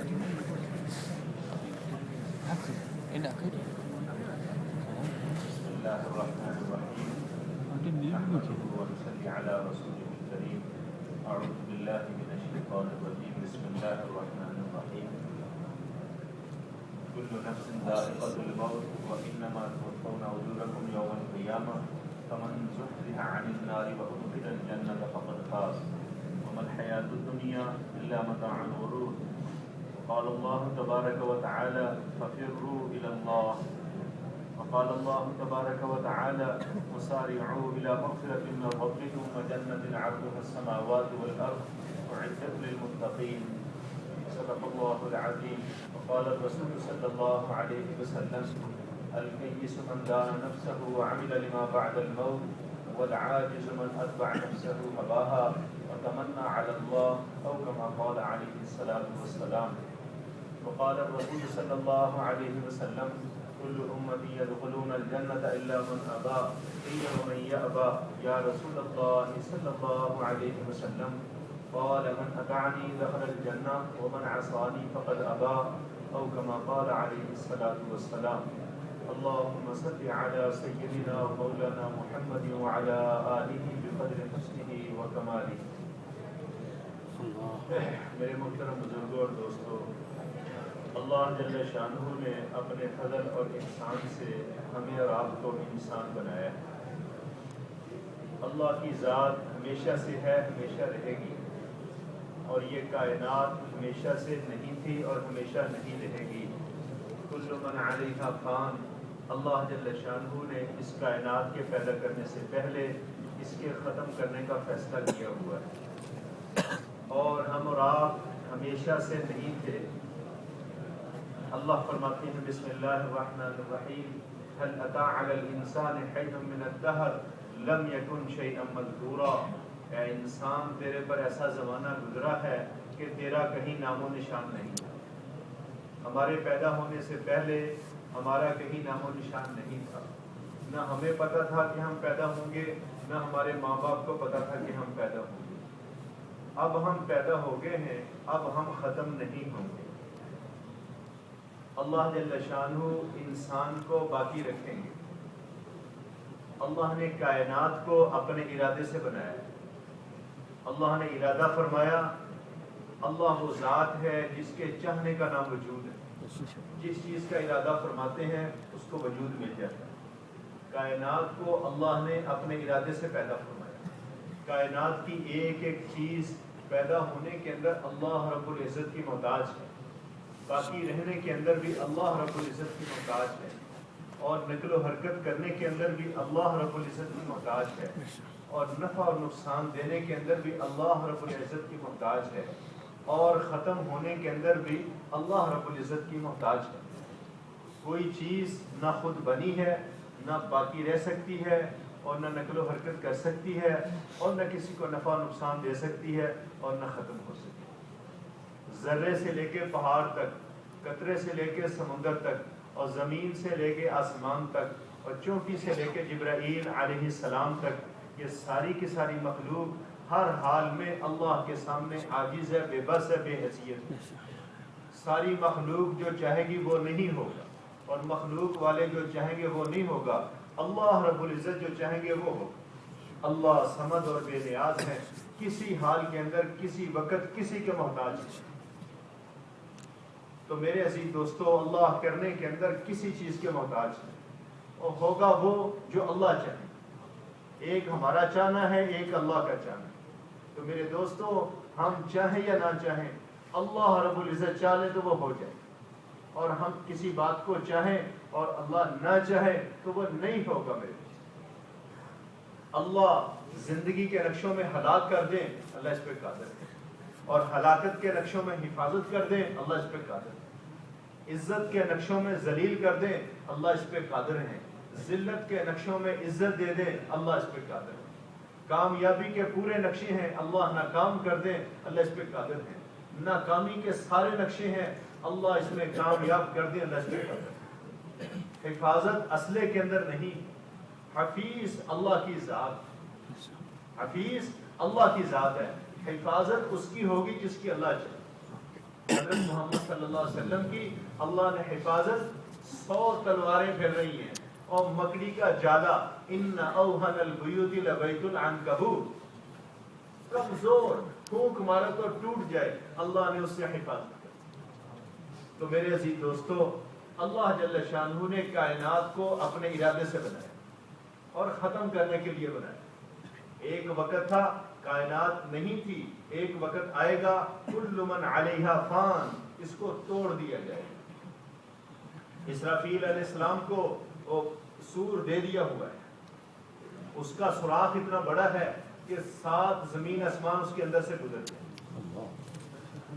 الله الرحمن الرحيم نحمده ونصلي على رسوله الكريم أعوذ بالله من الشيطان الرجيم بسم الله الرحمن الرحيم كل نفس ذائقة الموت وإنما توفون أجوركم يوم القيامة فمن زحزح عن النار وأدخل الجنة فقد فاز وما الحياة الدنيا إلا متاع الغرور وقال الله تبارك وتعالى ففروا إلى الله وقال الله تبارك وتعالى وسارعوا إلى مغفرة من ربكم وجنة عرضها السماوات والأرض أعدت للمتقين صدق الله العظيم وقال الرسول صلى الله عليه وسلم الكيس من دان نفسه وعمل لما بعد الموت والعاجز من أتبع نفسه هواها وتمنى على الله أو كما قال عليه الصلاة والسلام وقال الرسول صلى الله عليه وسلم كل أمتي يدخلون الجنة إلا من أبى قيل ومن يأبى يا رسول الله صلى الله عليه وسلم قال من أطاعني دخل الجنة ومن عصاني فقد أبى أو كما قال عليه الصلاة والسلام اللهم صل على سيدنا ومولانا محمد وعلى آله بقدر حسنه وكماله. میرے محترم بزرگوں اور دوستوں، اللہ جل شانہ نے اپنے فضل اور احسان سے ہمیں اور آپ کو انسان بنایا ہے. اللہ کی ذات ہمیشہ سے ہے، ہمیشہ رہے گی، اور یہ کائنات ہمیشہ سے نہیں تھی اور ہمیشہ نہیں رہے گی. کل من علیہا فان. اللہ جل شانہ نے اس کائنات کے پیدا کرنے سے پہلے اس کے ختم کرنے کا فیصلہ کیا ہوا ہے، اور ہم اور آپ ہمیشہ سے نہیں تھے. اللہ فرماتے ہیں بسم اللہ الرحمن الرحیم هل اتى على الانسان حين من الدهر لم يكن شيئا مذکورا. اے انسان، تیرے پر ایسا زمانہ گزرا ہے کہ تیرا کہیں نام و نشان نہیں. ہمارے پیدا ہونے سے پہلے ہمارا کہیں نام و نشان نہیں تھا. نہ ہمیں پتہ تھا کہ ہم پیدا ہوں گے، نہ ہمارے ماں باپ کو پتہ تھا کہ ہم پیدا ہوں گے. اب ہم پیدا ہو گئے ہیں، اب ہم ختم نہیں ہوں گے. اللہ جل شانہ انسان کو باقی رکھیں گے. اللہ نے کائنات کو اپنے ارادے سے بنایا ہے. اللہ نے ارادہ فرمایا. اللہ وہ ذات ہے جس کے چاہنے کا نام وجود ہے. جس چیز کا ارادہ فرماتے ہیں اس کو وجود مل جاتا ہے. کائنات کو اللہ نے اپنے ارادے سے پیدا فرمایا. کائنات کی ایک ایک چیز پیدا ہونے کے اندر اللہ رب العزت کی محتاج ہے، باقی رہنے کے اندر بھی اللہ رب العزت کی محتاج ہے، اور نقل و حرکت کرنے کے اندر بھی اللہ رب العزت کی محتاج ہے، اور نفع اور نقصان دینے کے اندر بھی اللہ رب العزت کی محتاج ہے، اور ختم ہونے کے اندر بھی اللہ رب العزت کی محتاج ہے. کوئی چیز نہ خود بنی ہے، نہ باقی رہ سکتی ہے، اور نہ نقل و حرکت کر سکتی ہے، اور نہ کسی کو نفع و نقصان دے سکتی ہے، اور نہ ختم ہو سکتی ہے. ذرے سے لے کے پہاڑ تک، قطرے سے لے کے سمندر تک، اور زمین سے لے کے آسمان تک، اور چونٹی سے لے کے جبرائیل علیہ السلام تک، یہ ساری کی ساری مخلوق ہر حال میں اللہ کے سامنے عاجز ہے، بے بس ہے، بے حیثیت. ساری مخلوق جو چاہے گی وہ نہیں ہوگا، اور مخلوق والے جو چاہیں گے وہ نہیں ہوگا. اللہ رب العزت جو چاہیں گے وہ ہوگا. اللہ صمد اور بے نیاز ہے، کسی حال کے اندر کسی وقت کسی کے محتاج ہے. تو میرے عزیز دوستو، اللہ کرنے کے اندر کسی چیز کے محتاج ہے، اور ہوگا وہ جو اللہ چاہے. ایک ہمارا چاہنا ہے، ایک اللہ کا چاہنا ہے. تو میرے دوستو، ہم چاہیں یا نہ چاہیں، اللہ رب العزت چاہے تو وہ ہو جائے. اور ہم کسی بات کو چاہیں اور اللہ نہ چاہے تو وہ نہیں ہوگا. میرے اللہ زندگی کے نقشوں میں ہلاک کر دیں، اللہ اس پہ قادر ہے. اور ہلاکت کے نقشوں میں حفاظت کر دیں، اللہ اس پہ قادر ہے. عزت کے نقشوں میں ذلیل کر دیں، اللہ اس پہ قادر ہیں. ذلت کے نقشوں میں عزت دے دیں، اللہ اس پہ قادر ہے. کامیابی کے پورے نقشے ہیں، اللہ ناکام کر دیں، اللہ اس پہ قادر ہے. ناکامی کے سارے نقشے ہیں، اللہ اس میں کامیاب کر دیں، اللہ اس پہ قادر ہے. حفاظت اسلحے کے اندر نہیں، حفیظ اللہ کی ذات. حفیظ اللہ کی ذات ہے. حفاظت اس کی ہوگی جس کی اللہ چاہے. حضرت محمد صلی اللہ علیہ وسلم کی اللہ نے حفاظت 100 تلواریں پھیل رہی ہیں اور مکڑی کا جالا، ان اوہن البیوت لبیت العنکبوت، کمزور پھونک مارا تو ٹوٹ جائے، اللہ نے اس سے حفاظت کی۔ تو میرے عزیز دوستو، اللہ جل شانہ نے کائنات کو اپنے ارادے سے بنایا اور ختم کرنے کے لیے بنایا۔ ایک وقت تھا کائنات نہیں تھی، ایک وقت آئے گا کل من علیہا فان، اس کو توڑ دیا جائے گا۔ اسرافیل علیہ السلام کو وہ سور دے دیا ہوا ہے، اس کا سوراخ اتنا بڑا ہے کہ 7 زمین آسمان اس کے اندر سے گزر جائے،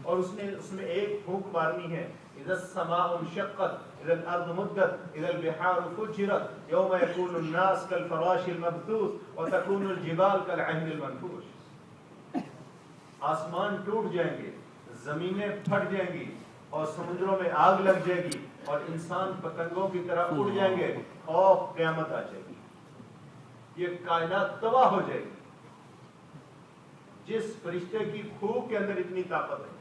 اور اس میں ایک پھونک مارنی ہے، اذا السماء انشقت اذا الارض مدت اذا البحار فجرت یوم یکون الناس کالفراش المبثوث وتکون الجبال کالعہن المنفوش۔ آسمان ٹوٹ جائیں گے، زمینیں پھٹ جائیں گی اور سمندروں میں آگ لگ جائے گی اور انسان پتنگوں کی طرح اڑ جائیں گے اور قیامت آ جائے گی، یہ کائنات تباہ ہو جائے گی۔ جس فرشتے کی پھونک کے اندر اتنی طاقت ہے،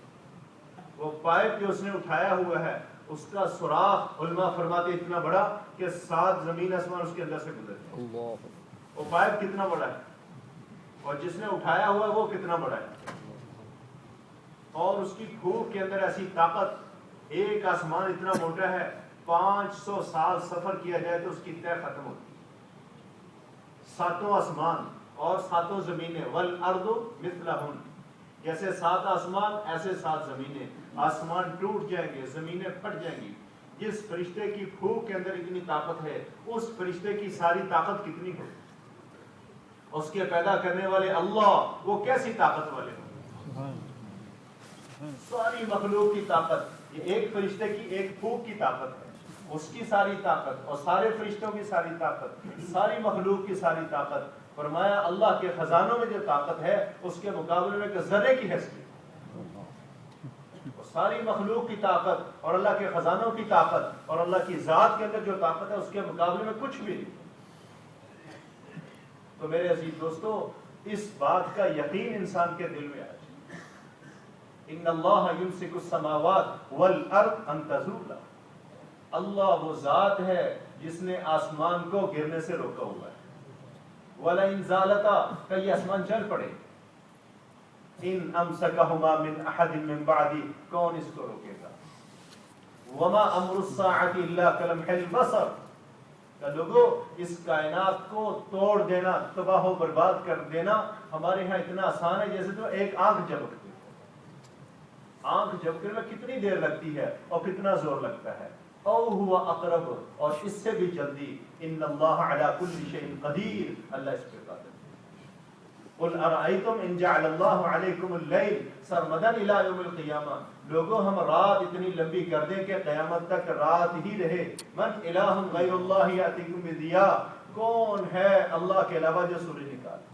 وہ پائپ جو اس نے اٹھایا ہوا ہے اس کا سوراخ علماء فرماتے اتنا بڑا کہ 7 زمین آسمان اس کے اندر سے گزرتے ہیں۔ وہ پائپ کتنا بڑا ہے اور جس نے اٹھایا ہوا ہے وہ کتنا بڑا ہے، اور اس کی پھونک کے اندر ایسی طاقت، ایک آسمان اتنا موٹا ہے 500 سال سفر کیا جائے تو اس کی طے ختم ہوتی ہے۔ 7 آسمان اور 7 زمینیں، والارض مثلہن، جیسے 7 آسمان ایسے 7 زمینیں، آسمان ٹوٹ جائیں گے، زمینیں پھٹ جائیں گی۔ جس فرشتے کی پھونک کے اندر اتنی طاقت ہے، اس فرشتے کی ساری طاقت کتنی ہے، اس کے پیدا کرنے والے اللہ وہ کیسی طاقت والے ہوں، ساری مخلوق کی طاقت، یہ ایک فرشتے کی ایک پھونک کی طاقت ہے، اس کی ساری طاقت اور سارے فرشتوں کی ساری طاقت، ساری مخلوق کی ساری طاقت۔ فرمایا اللہ کے خزانوں میں جو طاقت ہے اس کے مقابلے میں کہ ذرے کی حیثیت، ساری مخلوق کی طاقت اور اللہ کے خزانوں کی طاقت اور اللہ کی ذات کے اندر جو طاقت ہے اس کے مقابلے میں کچھ بھی نہیں۔ تو میرے عزیز دوستو، اس بات کا یقین انسان کے دل میں آ جائے، ان اللہ یمسک السماوات والارض ان تزولا، اللہ وہ ذات ہے جس نے آسمان کو گرنے سے روکا ہوا ہے، وَلَئِن زَالَتَا، کہ یہ آسمان چل پڑے، ان امسکہما من احد من بعدی، کون اس کو روکے گا، وما امر الساعۃ الا کلمح البصر، کہ لوگو اس کائنات کو توڑ دینا، تباہ و برباد کر دینا ہمارے ہاں اتنا آسان ہے جیسے تو ایک آنکھ جھپکتی ہے، آنکھ جھپکنے میں کتنی دیر لگتی ہے اور کتنا زور لگتا ہے، او ہوا اقرب، اور اس سے بھی جلدی، ان اللہ علی کل شیء قدیر، اللہ اس پہ قادر ہے۔ قل ارأیتم ان جعل اللہ علیکم اللیل سرمدا الی یوم القیامہ، لوگوں ہم رات اتنی لمبی کر دیں کہ قیامت تک رات ہی رہے، من الہ غیر اللہ یاتیکم بضیاء، کون ہے اللہ کے علاوہ جو سورج نکالے،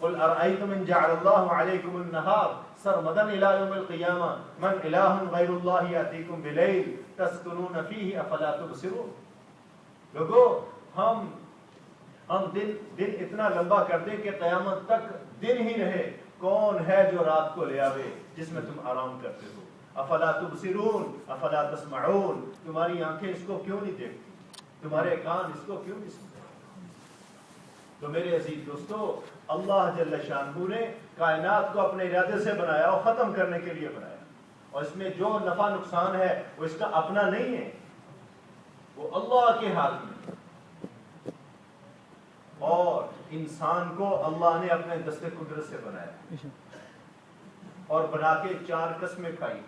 قل ارأیتم ان جعل اللہ علیکم النہار سرمدا الی یوم القیامہ من الہ غیر اللہ یاتیکم بلیل تسکنون فیہ افلا تبصرون، لوگو ہم دن اتنا لمبا کر دیں کہ قیامت تک دن ہی رہے، کون ہے جو رات کو لے آوے جس میں تم آرام کرتے ہو، افلا تبصرون افلا تسمعون، تمہاری آنکھیں اس کو کیوں نہیں دیکھتی، تمہارے کان اس کو کیوں نہیں سنتے۔ تو میرے عزیز دوستو، اللہ جل شانہ نے کائنات کو اپنے ارادے سے بنایا اور ختم کرنے کے لیے بنایا، اور اس میں جو نفع نقصان ہے وہ اس کا اپنا نہیں ہے، وہ اللہ کے ہاتھ میں، اور انسان کو اللہ نے اپنے دست قدرت سے بنایا اور بنا کے 4 قسمیں کھائی،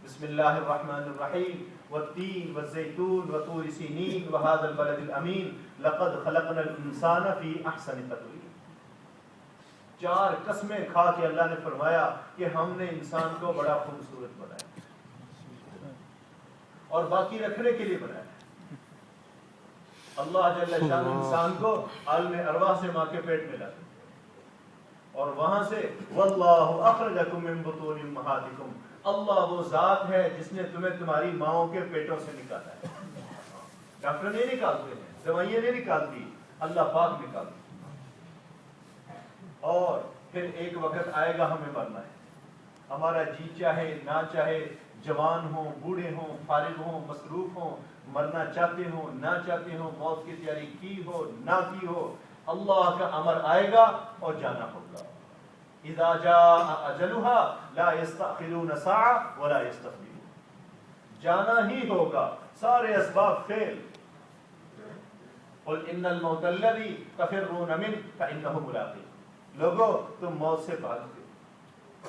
بسم اللہ الرحمن الرحیم، والتین والزیتون وطور سینین وهذا البلد الامین لقد خلقنا الانسان فی احسن تقویم، 4 قسمیں کھا کے اللہ نے فرمایا کہ ہم نے انسان کو بڑا خوبصورت بنایا اور باقی رکھنے کے لیے بنایا۔ اللہ جل شانہ انسان کو عالم ارواح سے ماں کے پیٹ میں لاتا اور وہاں سے واللہ اخرجکم من بطون امہاتکم، اللہ وہ ذات ہے جس نے تمہیں تمہاری ماؤں کے پیٹوں سے نکالا ہے، ڈاکٹر نہیں نکالتے ہیں، دوائیاں نہیں نکالتی، اللہ پاک نکالتی، اور پھر ایک وقت آئے گا ہمیں مرنا ہے، ہمارا جی چاہے نہ چاہے، جوان ہوں، بوڑھے ہوں، فارغ ہوں، مصروف ہوں، مرنا چاہتے ہوں نہ چاہتے ہوں، موت کی تیاری کی ہو نہ کی ہو، اللہ کا امر آئے گا اور جانا ہوگا. اذا جاء اجلها لا يستأخرون ساعة ولا يستقدمون. جانا ہی ہوگا، سارے اسباب فیل. قل ان الموت الذي تفرون منه فانه ملاقيكم. لوگو تم موت سے بھاگتے،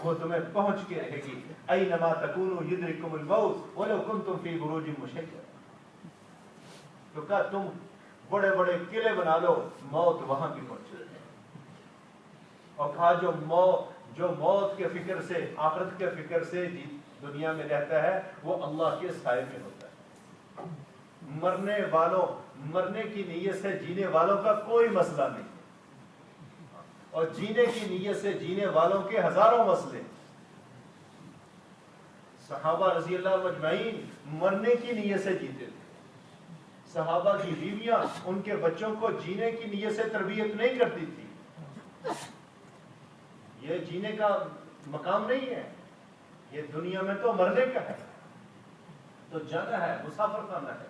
وہ تمہیں پہنچ کے رہے گی. اینما تکونوا یدرککم الموت ولو کنتم فی بروج مشیدہ. تو کہا تم بڑے بڑے قلعے بنا لو، موت وہاں بھی پہنچے. اور کہا جو موت کے فکر سے، آخرت کے فکر سے دنیا میں رہتا ہے، وہ اللہ کے سائے میں ہوتا ہے. مرنے کی نیت سے جینے والوں کا کوئی مسئلہ نہیں، اور جینے کی نیت سے جینے والوں کے ہزاروں مسئلے. صحابہ رضی اللہ مجمعین مرنے کی نیت سے جیتے تھے. صحابہ کی بیویاں ان کے بچوں کو جینے کی نیت سے تربیت نہیں کرتی تھی. یہ جینے کا مقام نہیں ہے، یہ دنیا میں تو مرنے کا ہے، تو جانا ہے، مسافر کرنا ہے.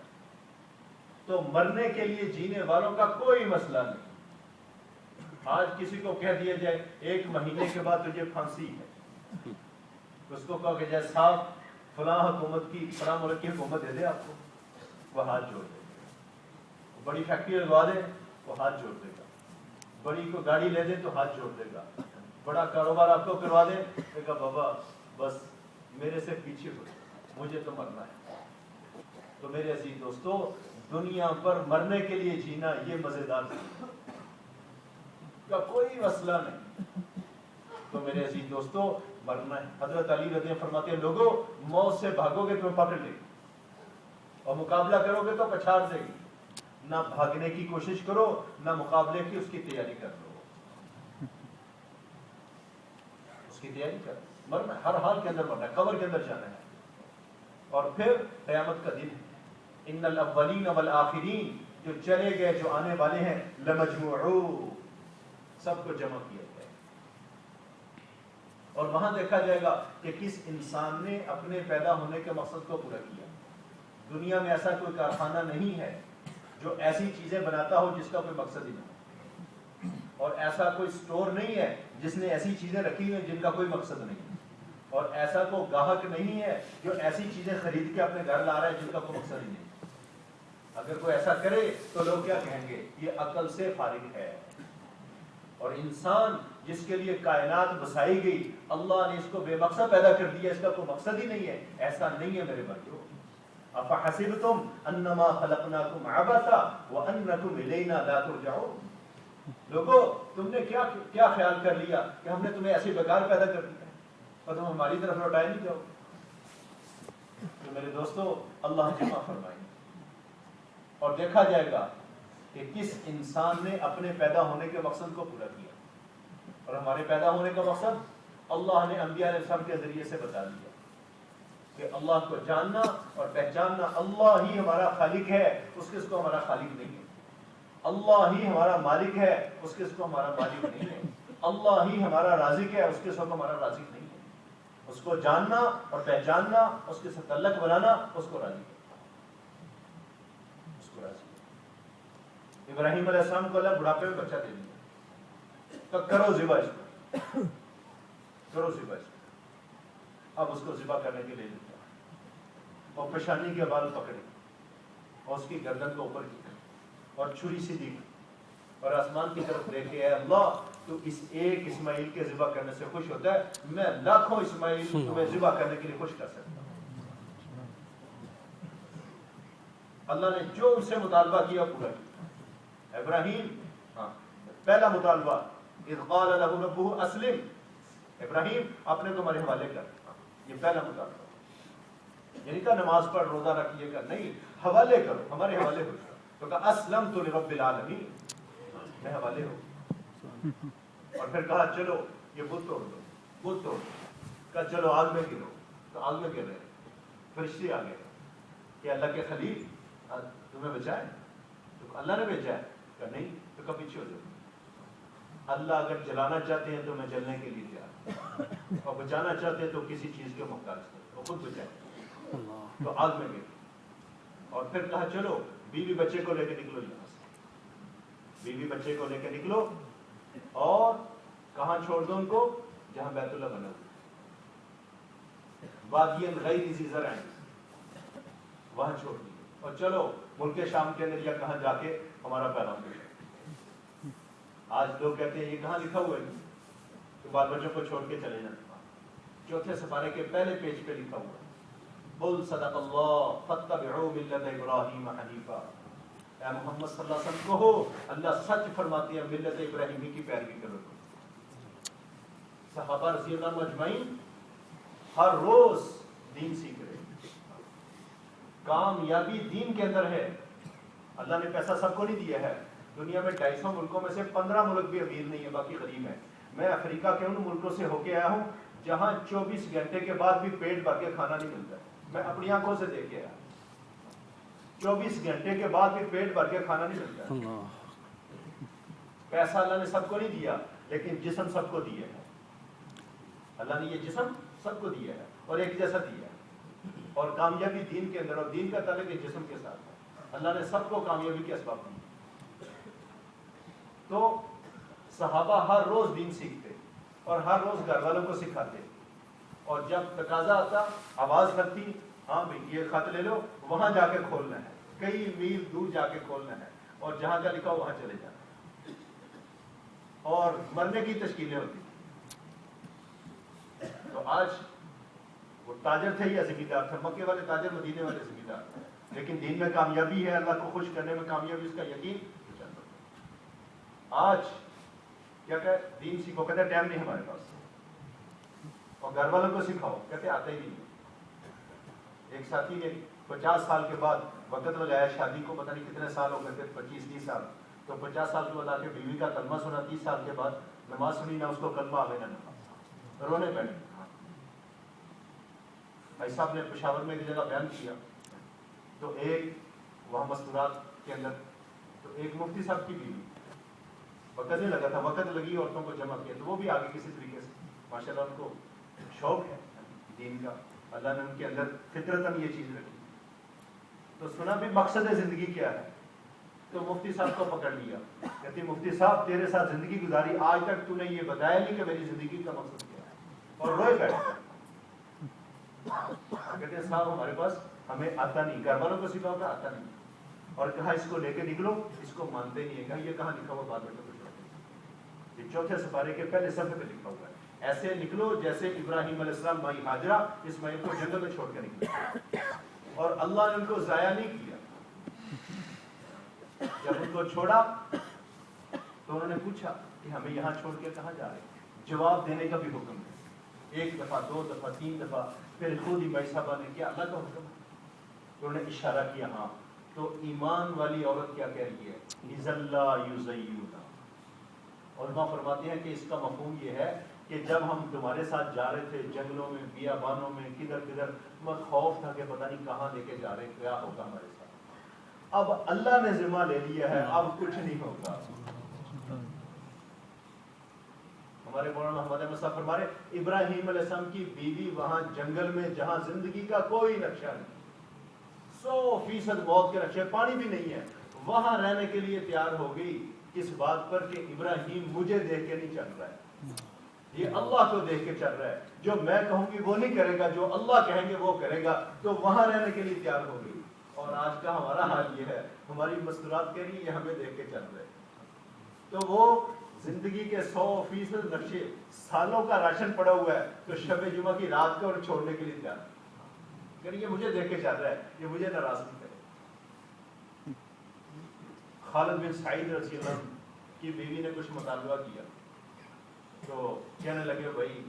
تو مرنے کے لیے جینے والوں کا کوئی مسئلہ نہیں. آج کسی کو کہہ دیا جائے 1 مہینے کے بعد تجھے پھانسی ہے، اس کو کہو کہ جائے صاحب فلاں حکومت کی، فلاں ملک کی حکومت دے دے آپ کو، وہ ہاتھ جوڑ دے گا. بڑی فیکٹری لگوا دے، وہ ہاتھ جوڑ دے گا. بڑی کو گاڑی لے دے تو ہاتھ جوڑ دے گا. بڑا کاروبار آپ کو کروا دے، کہا بابا بس میرے سے پیچھے ہو، مجھے تو مرنا ہے. تو میرے عزیز دوستو، دنیا پر مرنے کے لیے جینا یہ مزیدار کا کوئی مسئلہ نہیں. تو میرے عزیز دوستو، مرنا ہے. حضرت علی رضی اللہ فرماتے ہیں لوگوں موت سے بھاگو گے تمہیں پکڑ لے گی، اور مقابلہ کرو گے تو پچھاڑ دے گی. نہ بھاگنے کی کوشش کرو، نہ مقابلے کی اس کی تیاری کر لو. اس کی تیاری کر، مرنا ہر حال کے اندر مرنا ہے، قبر کے اندر جانا ہے. اور پھر قیامت کا دن ہے. ان الاولین والآخرین، جو چلے گئے جو آنے والے ہیں، لمجموعون، سب کو جمع کیا جائے. اور وہاں دیکھا جائے گا کہ کس انسان نے اپنے پیدا ہونے کے مقصد کو پورا کیا. دنیا میں ایسا کوئی کارخانہ نہیں ہے جو ایسی چیزیں بناتا ہو جس کا کوئی مقصد ہی نہیں، اور ایسا کوئی سٹور نہیں ہے جس نے ایسی چیزیں رکھی ہیں جن کا کوئی مقصد نہیں، اور ایسا کوئی گاہک نہیں ہے جو ایسی چیزیں خرید کے اپنے گھر لا رہا ہے جن کا کوئی مقصد ہی نہیں. اگر کوئی ایسا کرے تو لوگ کیا کہیں گے؟ یہ عقل سے فارغ ہے. اور انسان جس کے لیے کائنات بسائی گئی، اللہ نے اس کو بے مقصد پیدا کر دیا، اس کا کوئی مقصد ہی نہیں ہے. ایسا نہیں ہے میرے بھائیو. افحسبتم انما خلقناکم عبثا وانکم الینا لا ترجعون. لوگوں تم نے کیا خیال کر لیا کہ ہم نے تمہیں ایسے بیکار پیدا کر دیا اور تم ہماری طرف لوٹائے نہیں جاؤ. تو میرے دوستو، اللہ جمع فرمائے. اور دیکھا جائے گا کہ کس انسان نے اپنے پیدا ہونے کے مقصد کو پورا کیا. اور ہمارے پیدا ہونے کا مقصد اللہ نے انبیاء علیہ السلام کے ذریعے سے بتا دیا کہ اللہ کو جاننا اور پہچاننا. اللہ ہی ہمارا خالق ہے، اس کس کو ہمارا خالق نہیں ہے. اللہ ہی ہمارا مالک ہے، اس کس کو ہمارا مالک نہیں ہے. اللہ ہی ہمارا رازق ہے، اس کس کو ہمارا رازق نہیں ہے. اس کو جاننا اور پہچاننا، اس کے ساتھ تعلق بنانا، اس کو راضی کرنا، اس کو راضی. ابراہیم علیہ السلام کو اللہ بڑھاپے میں بچہ دے دیا، تو کرو ذبح اس کو، کرو ذبح اس کو. اب اس کو ذبح کرنے کے لیے دیتا اور پیشانی کے بال پکڑے اور اس کی گردن کو اوپر کیا اور چھری سے دی اور آسمان کی طرف دیکھے، اے اللہ تو اس ایک اسماعیل کے ذبح کرنے سے خوش ہوتا ہے، میں لاکھوں اسماعیل تمہیں ذبح کرنے کے لیے خوش کر سکتا ہوں. اللہ نے جو ان سے مطالبہ کیا پورا کیا. ابراہیم پہلا مطالبہ، اذ قال له ربه اسلم، ابراہیم اپنے کو ہمارے حوالے کر. یہ پہلا مطالبہ، یعنی کہ نماز پڑھ، روزہ رکھ، یہ کر نہیں، حوالے کرو، ہمارے حوالے ہو. تو کہا اسلمت لرب العالمین، میں حوالے ہوں. اور پھر کہا چلو یہ بت توڑ دو، بت توڑ دو. کہا چلو آگ میں گرو، تو آگ میں گر رہے. فرشتے آ گئے کہ اللہ کے خلیل تمہیں بچائے، تو اللہ نے بھیجا ہے. کہا نہیں. تو کہا پیچھے ہو جاؤ. اللہ اگر جلانا چاہتے ہیں تو میں جلنے کے لیے تیار، اور بچانا چاہتے ہیں تو کسی چیز کے محتاج نہیں، وہ خود بچائے۔ تو آگ میں گئے اور پھر کہا چلو بیوی بچے کو لے کے نکلو یہاں سے، بیوی بچے کو لے کے نکلو اور کہاں چھوڑ دو ان کو؟ جہاں بیت اللہ بنا ہوا، وادی غیر ذی زرع، وہاں چھوڑ دی اور چلو ملک شام کے اندر یا کہاں جا کے ہمارا پیغام دے۔ آج لوگ کہتے ہیں یہ کہاں لکھا ہوا ہے کہ بال بچوں کو چھوڑ کے چلے جانا؟ چوتھے سپارے کے پہلے پیج پہ لکھا ہوا ہے، قل صدق اللہ فاتبعوا ملت ابراہیم حنیفا۔ اے محمد صلی اللہ علیہ وسلم کہو اللہ سچ فرماتی ہے، ملت ابراہیمی کی پیروی کرو۔ صحابہ رضی اللہ عنہم اجمعین ہر روز دین سیکھ رہے ہیں، کامیابی دین کے اندر ہے۔ اللہ نے پیسہ سب کو نہیں دیا ہے، دنیا میں 250 ملکوں میں سے 15 ملک بھی امیر نہیں ہے، باقی غریب ہیں۔ میں افریقہ کے ان ملکوں سے ہو کے آیا ہوں جہاں 24 گھنٹے کے بعد بھی پیٹ بھر کے کھانا نہیں ملتا ہے، میں اپنی آنکھوں سے دیکھ کے آیا، 24 گھنٹے کے بعد بھی پیٹ بھر کے کھانا نہیں ملتا ہے۔ پیسہ اللہ نے سب کو نہیں دیا، لیکن جسم سب کو دیا ہے۔ اللہ نے یہ جسم سب کو دیا ہے اور ایک جیسا دیا ہے، اور کامیابی دین کے اندر، اور دین کا تعلق ہے جسم کے ساتھ ہے۔ اللہ نے سب کو کامیابی کے اسباب دیے۔ تو صحابہ ہر روز دین سیکھتے اور ہر روز گھر والوں کو سکھاتے، اور جب تقاضا آتا آواز کرتی، ہاں بھائی یہ خط لے لو، وہاں جا کے کھولنا ہے، کئی میل دور جا کے کھولنا ہے، اور جہاں کا لکھا وہاں چلے جانا ہے، اور مرنے کی تشکیلیں ہوتی۔ تو آج وہ تاجر تھے یا زمیندار تھے؟ مکے والے تاجر، مدینے والے زمیندار، لیکن دین میں کامیابی ہے، اللہ کو خوش کرنے میں کامیابی، اس کا یقین۔ آج کیا کہ دین سیکھو، کہتے ٹائم نہیں ہمارے پاس، اور گھر والوں کو سکھاؤ، کہتے آتا ہی نہیں۔ ایک ساتھی نے 50 سال کے بعد وقت لگایا شادی کو، پتہ نہیں کتنے سال ہو گئے تھے، 25-30 سال، تو 50 سال کے بعد آ کے بیوی کا کلمہ سنا، 30 سال کے بعد نماز سنی نہ، اس کو کلمہ آ گیا نہ، رونے بیٹھے۔ بھائی صاحب نے پشاور میں ایک جگہ بیان کیا، تو ایک وہاں مستورات کے اندر، تو ایک مفتی صاحب کی بیوی، وقت نہیں لگا تھا، وقت لگی عورتوں کو جمع کیا، تو وہ بھی آگے کسی طریقے سے ماشاء اللہ ان کو شوق ہے دین کا، اللہ نے ان کے اندر فطرتاً یہ چیز رکھی۔ تو سنا بھی مقصد زندگی کیا ہے، تو مفتی صاحب کو پکڑ لیا، کہتی مفتی صاحب تیرے ساتھ زندگی گزاری، آج تک تو نے یہ بتایا نہیں کہ میری زندگی کا مقصد کیا ہے، اور روئے بیٹھے۔ کہتے ہیں صاحب ہمارے پاس، ہمیں آتا نہیں، گھر والوں کو سکھاؤ کہ آتا نہیں، اور کہا اس کو لے کے نکلو، اس کو مانتے نہیں ہے، کہا یہ کہاں لکھا ہوا بات ہے؟ یہ چوتھے سپارے کے پہلے صفحے پہ لکھا ہوا ہے، ایسے نکلو جیسے ابراہیم علیہ السلام مائی ہاجرہ اسماعیل کو جنگل میں چھوڑ کے نکلے، اور اللہ نے ان کو ضائع نہیں کیا۔ جب ان کو چھوڑا تو انہوں نے پوچھا کہ ہمیں یہاں چھوڑ کے کہاں جا رہے ہیں؟ جواب دینے کا بھی حکم ہے، 1 دفعہ 2 دفعہ 3 دفعہ، پھر خود ہی بھائی صاحبہ نے کیا اللہ کا حکم ہے، تو انہوں نے اشارہ کیا ہاں۔ تو ایمان والی عورت کیا کہہ رہی ہے؟ اِذَا لَا يُزَيُّونَ، علماء فرماتے ہیں کہ اس کا مفہوم یہ ہے کہ جب ہم تمہارے ساتھ جا رہے تھے جنگلوں میں، بیابانوں میں، کدھر کدھر، ہمیں خوف تھا کہ پتہ نہیں کہاں لے کے جا رہے، کیا ہوگا ہمارے ساتھ، اب اللہ نے ذمہ لے لیا ہے، اب کچھ نہیں ہوگا۔ ہمارے مولانا محمد احمد صاحب فرما رہے ابراہیم علیہ السلام کی بیوی وہاں جنگل میں جہاں زندگی کا کوئی نقشہ نہیں، 100% موت کے نقشے، پانی بھی نہیں ہے، وہاں رہنے کے لیے تیار ہو گئی، اس بات پر کہ ابراہیم مجھے دیکھ کے نہیں چل رہا ہے، یہ اللہ کو دیکھ کے چل رہا ہے، جو میں کہوں گی وہ نہیں کرے گا، جو اللہ کہیں گے وہ کرے گا، تو وہاں رہنے کے لیے تیار ہو گئی۔ اور آج کا ہمارا حال یہ ہے، ہماری مستورات کہہ رہی ہے یہ ہمیں دیکھ کے چل رہے ہیں، تو وہ زندگی کے 100% نقشے، سالوں کا راشن پڑا ہوا ہے، تو شب جمعہ کی رات کو چھوڑنے کے لیے تیار ہے، کہ یہ مجھے دیکھ کے چل رہا ہے، یہ مجھے ناراض نہیں کرے۔ خالد بن سعید رضی اللہ عنہ کی بیوی نے کچھ مطالبہ کیا، تو کہنے لگے بھائی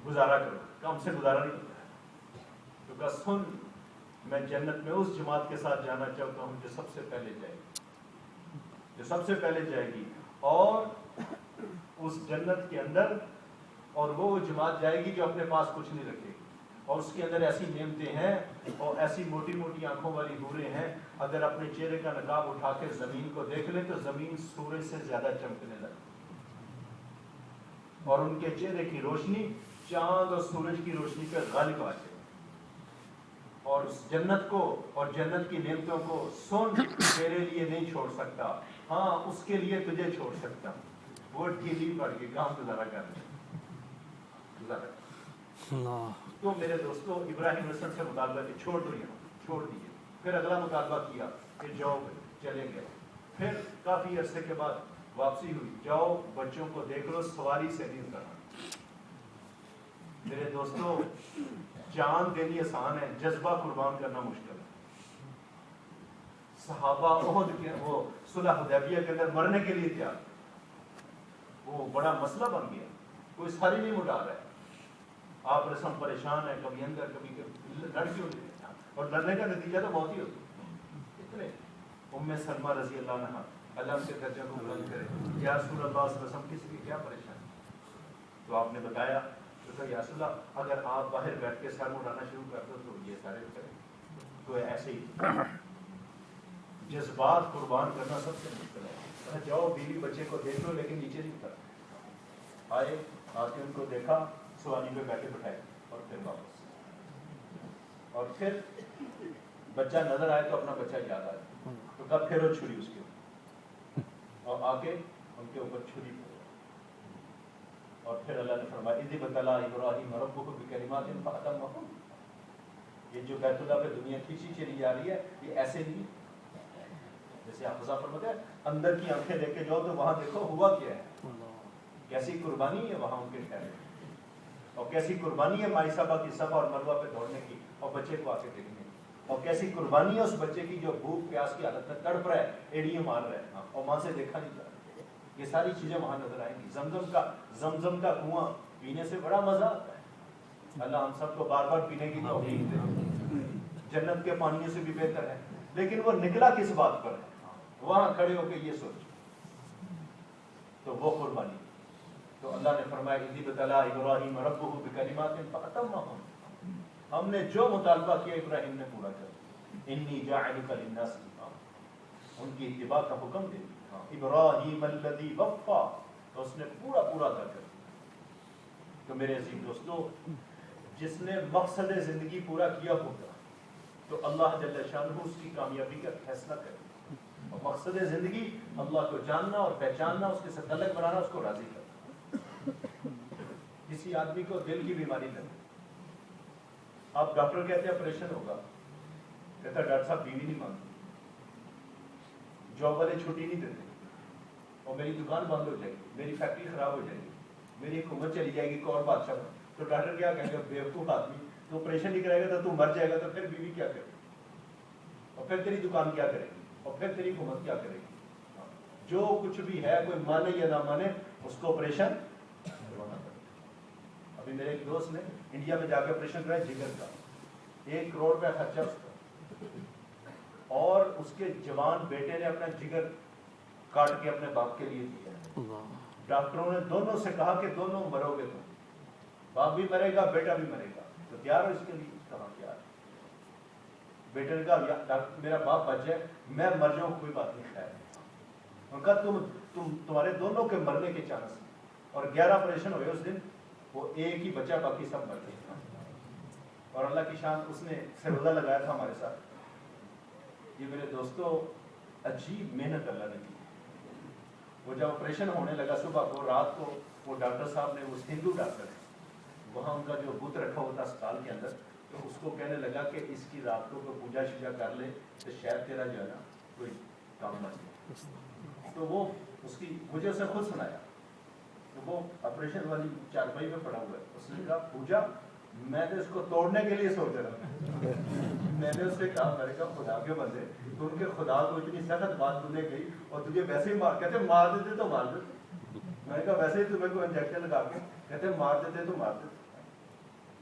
گزارا کرو، کہ ہم سے گزارا نہیں ہوتا ہے، تو کہا سن، میں جنت میں اس جماعت کے ساتھ جانا چاہتا ہوں جو سب سے پہلے جائے گی، جو سب سے پہلے جائے گی، اور اس جنت کے اندر، اور وہ جماعت جائے گی جو اپنے پاس کچھ نہیں رکھے گی، اور اس کے اندر ایسی نعمتیں ہیں اور ایسی موٹی موٹی آنکھوں والی حوریں ہیں، اگر اپنے چہرے کا نقاب اٹھا کے زمین کو دیکھ لیں تو زمین سورج سے زیادہ چمکنے لگتی، اور ان کے چہرے کی روشنی چاند اور سورج کی روشنی پہ غالب آ جائے، اور اس جنت کو اور جنت کی نعمتوں کو سن تیرے لیے نہیں چھوڑ سکتا، ہاں اس کے لیے تجھے چھوڑ سکتا ہوں، ووٹ کی لیو پڑ کے کام گزارا کرنے گزارا۔ تو میرے دوستو ابراہیم حسن سے مطالبہ چھوڑ دو، یہاں چھوڑ دیے، پھر اگلا مطالبہ کیا کہ جاؤ، چلے گئے، پھر کافی عرصے کے بعد واپسی ہوئی، جاؤ بچوں کو دیکھ لو، سواری سے نہیں اترنا۔ میرے دوستو جان دینی آسان ہے، جذبہ قربان کرنا مشکل ہے۔ صحابہ احد کے وہ صلح حدیبیہ کے اندر مرنے کے لیے تیار، وہ بڑا مسئلہ بن گیا، کوئی ساری نہیں اٹھا رہا ہے، آپ رسم پریشان ہے، کبھی اندر کبھی لڑکیوں کے، اور لڑنے کا نتیجہ تو بہت ہی ہوتا اتنے۔ ام سلمہ رضی اللہ عنہا، اللہ ان کے درجہ کو بلند کرے، یا رسول اللہ صلی اللہ علیہ وسلم کسی کی کیا پریشانی؟ تو آپ نے بتایا تو یا رسول اللہ اگر آپ باہر بیٹھ کے سر اڑانا شروع کر دو تو یہ سارے کریں، تو ایسے ہی جذبات قربان کرنا سب سے مشکل ہے۔ جاؤ بیوی بچے کو دیکھ لو لیکن نیچے نہیں اترنا، آئے آ کے ان کو دیکھا، سواری پہ بیٹھے بٹھائے اور پھر واپس، اور پھر بچہ نظر آئے تو اپنا بچہ یاد آئے تو کب پھر وہ چھری اس کے اوپر، اور آ کے ان کے اوپر چھری پھیرو، اور پھر اللہ نے فرمایا اذ ابتلی ابراہیم ربہ بکلمات فاتمہن۔ یہ جو بیت اللہ پہ دنیا کھینچی چلی جا رہی ہے یہ ایسے نہیں، جیسے حافظہ فرماتے ہیں اندر کی آنکھیں لے کے جاؤ تو وہاں دیکھو ہوا کیا ہے، کیسی قربانی ہے وہاں ان کے ٹھہرے، اور کیسی قربانی ہے مائی صاحبہ کی صفا اور مروہ پہ دوڑنے کی اور بچے کو آ کے دیکھنے کی، اور کیسی قربانی ہے اس بچے کی جو بھوک پیاس کی حالت میں تڑپ رہا ہے، ایڑیاں مار رہا ہے اور ماں سے دیکھا نہیں جا رہا۔ یہ ساری چیزیں وہاں نظر آئیں گی۔ زمزم کا کنواں پینے سے بڑا مزہ آتا ہے، اللہ ہم سب کو بار بار پینے کی توفیق دے، جنت کے پانیوں سے بھی بہتر ہے، لیکن وہ نکلا کس بات پر ہے، وہاں کھڑے ہو کے یہ سوچ، تو وہ قربانی۔ تو اللہ نے فرمایا اذ ابتلی ابراہیم ربہ بکلمات فاتمہن، ہم نے جو مطالبہ کیا ابراہیم نے پورا کر، انی جاعلک للناس اماما، ان کی اتباع کا حکم دے دیا، ابراہیم الذی وفا، تو اس نے پورا پورا ادا کر دیا۔ تو میرے عزیز دوستو جس نے مقصد زندگی پورا کیا ہوگا تو اللہ جل شانہ اس کی کامیابی کا فیصلہ کرے، اور مقصد زندگی اللہ کو جاننا اور پہچاننا، اس کے ساتھ تعلق بنانا، اس کو راضی کرنا۔ کسی آدمی کو دل کی بیماری لگے، آپ ڈاکٹر کہتے ہیں آپریشن ہوگا، کہتا ہے ڈاکٹر صاحب بیوی نہیں مانتی، جاب والے چھٹی نہیں دیتے، اور میری دکان بند ہو جائے گی، میری فیکٹری خراب ہو جائے گی، میری حکومت چلی جائے گی، کون بادشاہ بنے؟ تو ڈاکٹر کیا کہیں گے؟ بیوقوف آدمی، تو آپریشن نہیں کرے گا تو مر جائے گا، تو پھر بیوی کیا کرے گی، اور پھر تیری دکان کیا کرے گی، اور پھر تیری حکومت کیا کرے گی؟ جو کچھ بھی ہے کوئی مانے یا نہ مانے اس کو آپریشن کروانا پڑے گا۔ ابھی میرے ایک دوست نے انڈیا میں جا کے آپریشن کرایا جگر کا، 1 کروڑ روپے خرچہ اس کا، اور اس کے جوان بیٹے نے اپنا جگر کاٹ کے اپنے باپ کے لیے دیا۔ ڈاکٹروں نے دونوں سے کہا کہ دونوں مرو گے تم، باپ بھی مرے گا بیٹا بھی مرے گا، تو تیار ہو اس کے لیے؟ کہاں تیار؟ بیٹے نے کہا میرا باپ بچ جائے، میں مر جاؤں کوئی بات نہیں، خیر۔ ان کا تمہارے دونوں کے مرنے کے چانس ہیں، اور 11 آپریشن ہوئے اس دن، وہ ایک ہی بچہ، باقی سب مر گئے۔ اور اللہ کی شان، اس نے سروزہ لگایا تھا ہمارے ساتھ۔ یہ میرے دوستو عجیب محنت اللہ نے کی۔ وہ جب آپریشن ہونے لگا صبح کو، رات کو وہ ڈاکٹر صاحب نے، وہ ہندو ڈاکٹر ہے، وہاں ان کا جو بت رکھا ہوتا اسپتال کے اندر، تو اس کو کہنے لگا کہ اس کی رات کو کوئی پوجا شوجا کر لے تو شاید تیرا جو ہے نا کوئی کام بن جائے۔ تو وہ اس کی مجھے اسے خود سنایا، تو وہ آپریشن والی چارپائی میں پڑا ہوا ہے، اس نے کہا پوجا میں نے اس کو توڑنے کے لیے سوچ رہا، میں نے اس سے کہا، میں نے کہا خدا کے بندے، تو ان کے خدا کو اتنی سخت بات تمہیں گئی اور تجھے ویسے ہی کہتے مار دیتے تو مار دیتے، میں نے کہا ویسے ہی تمہیں کوئی انجیکشن لگا کے کہتے مار دیتے تو مار دیتے۔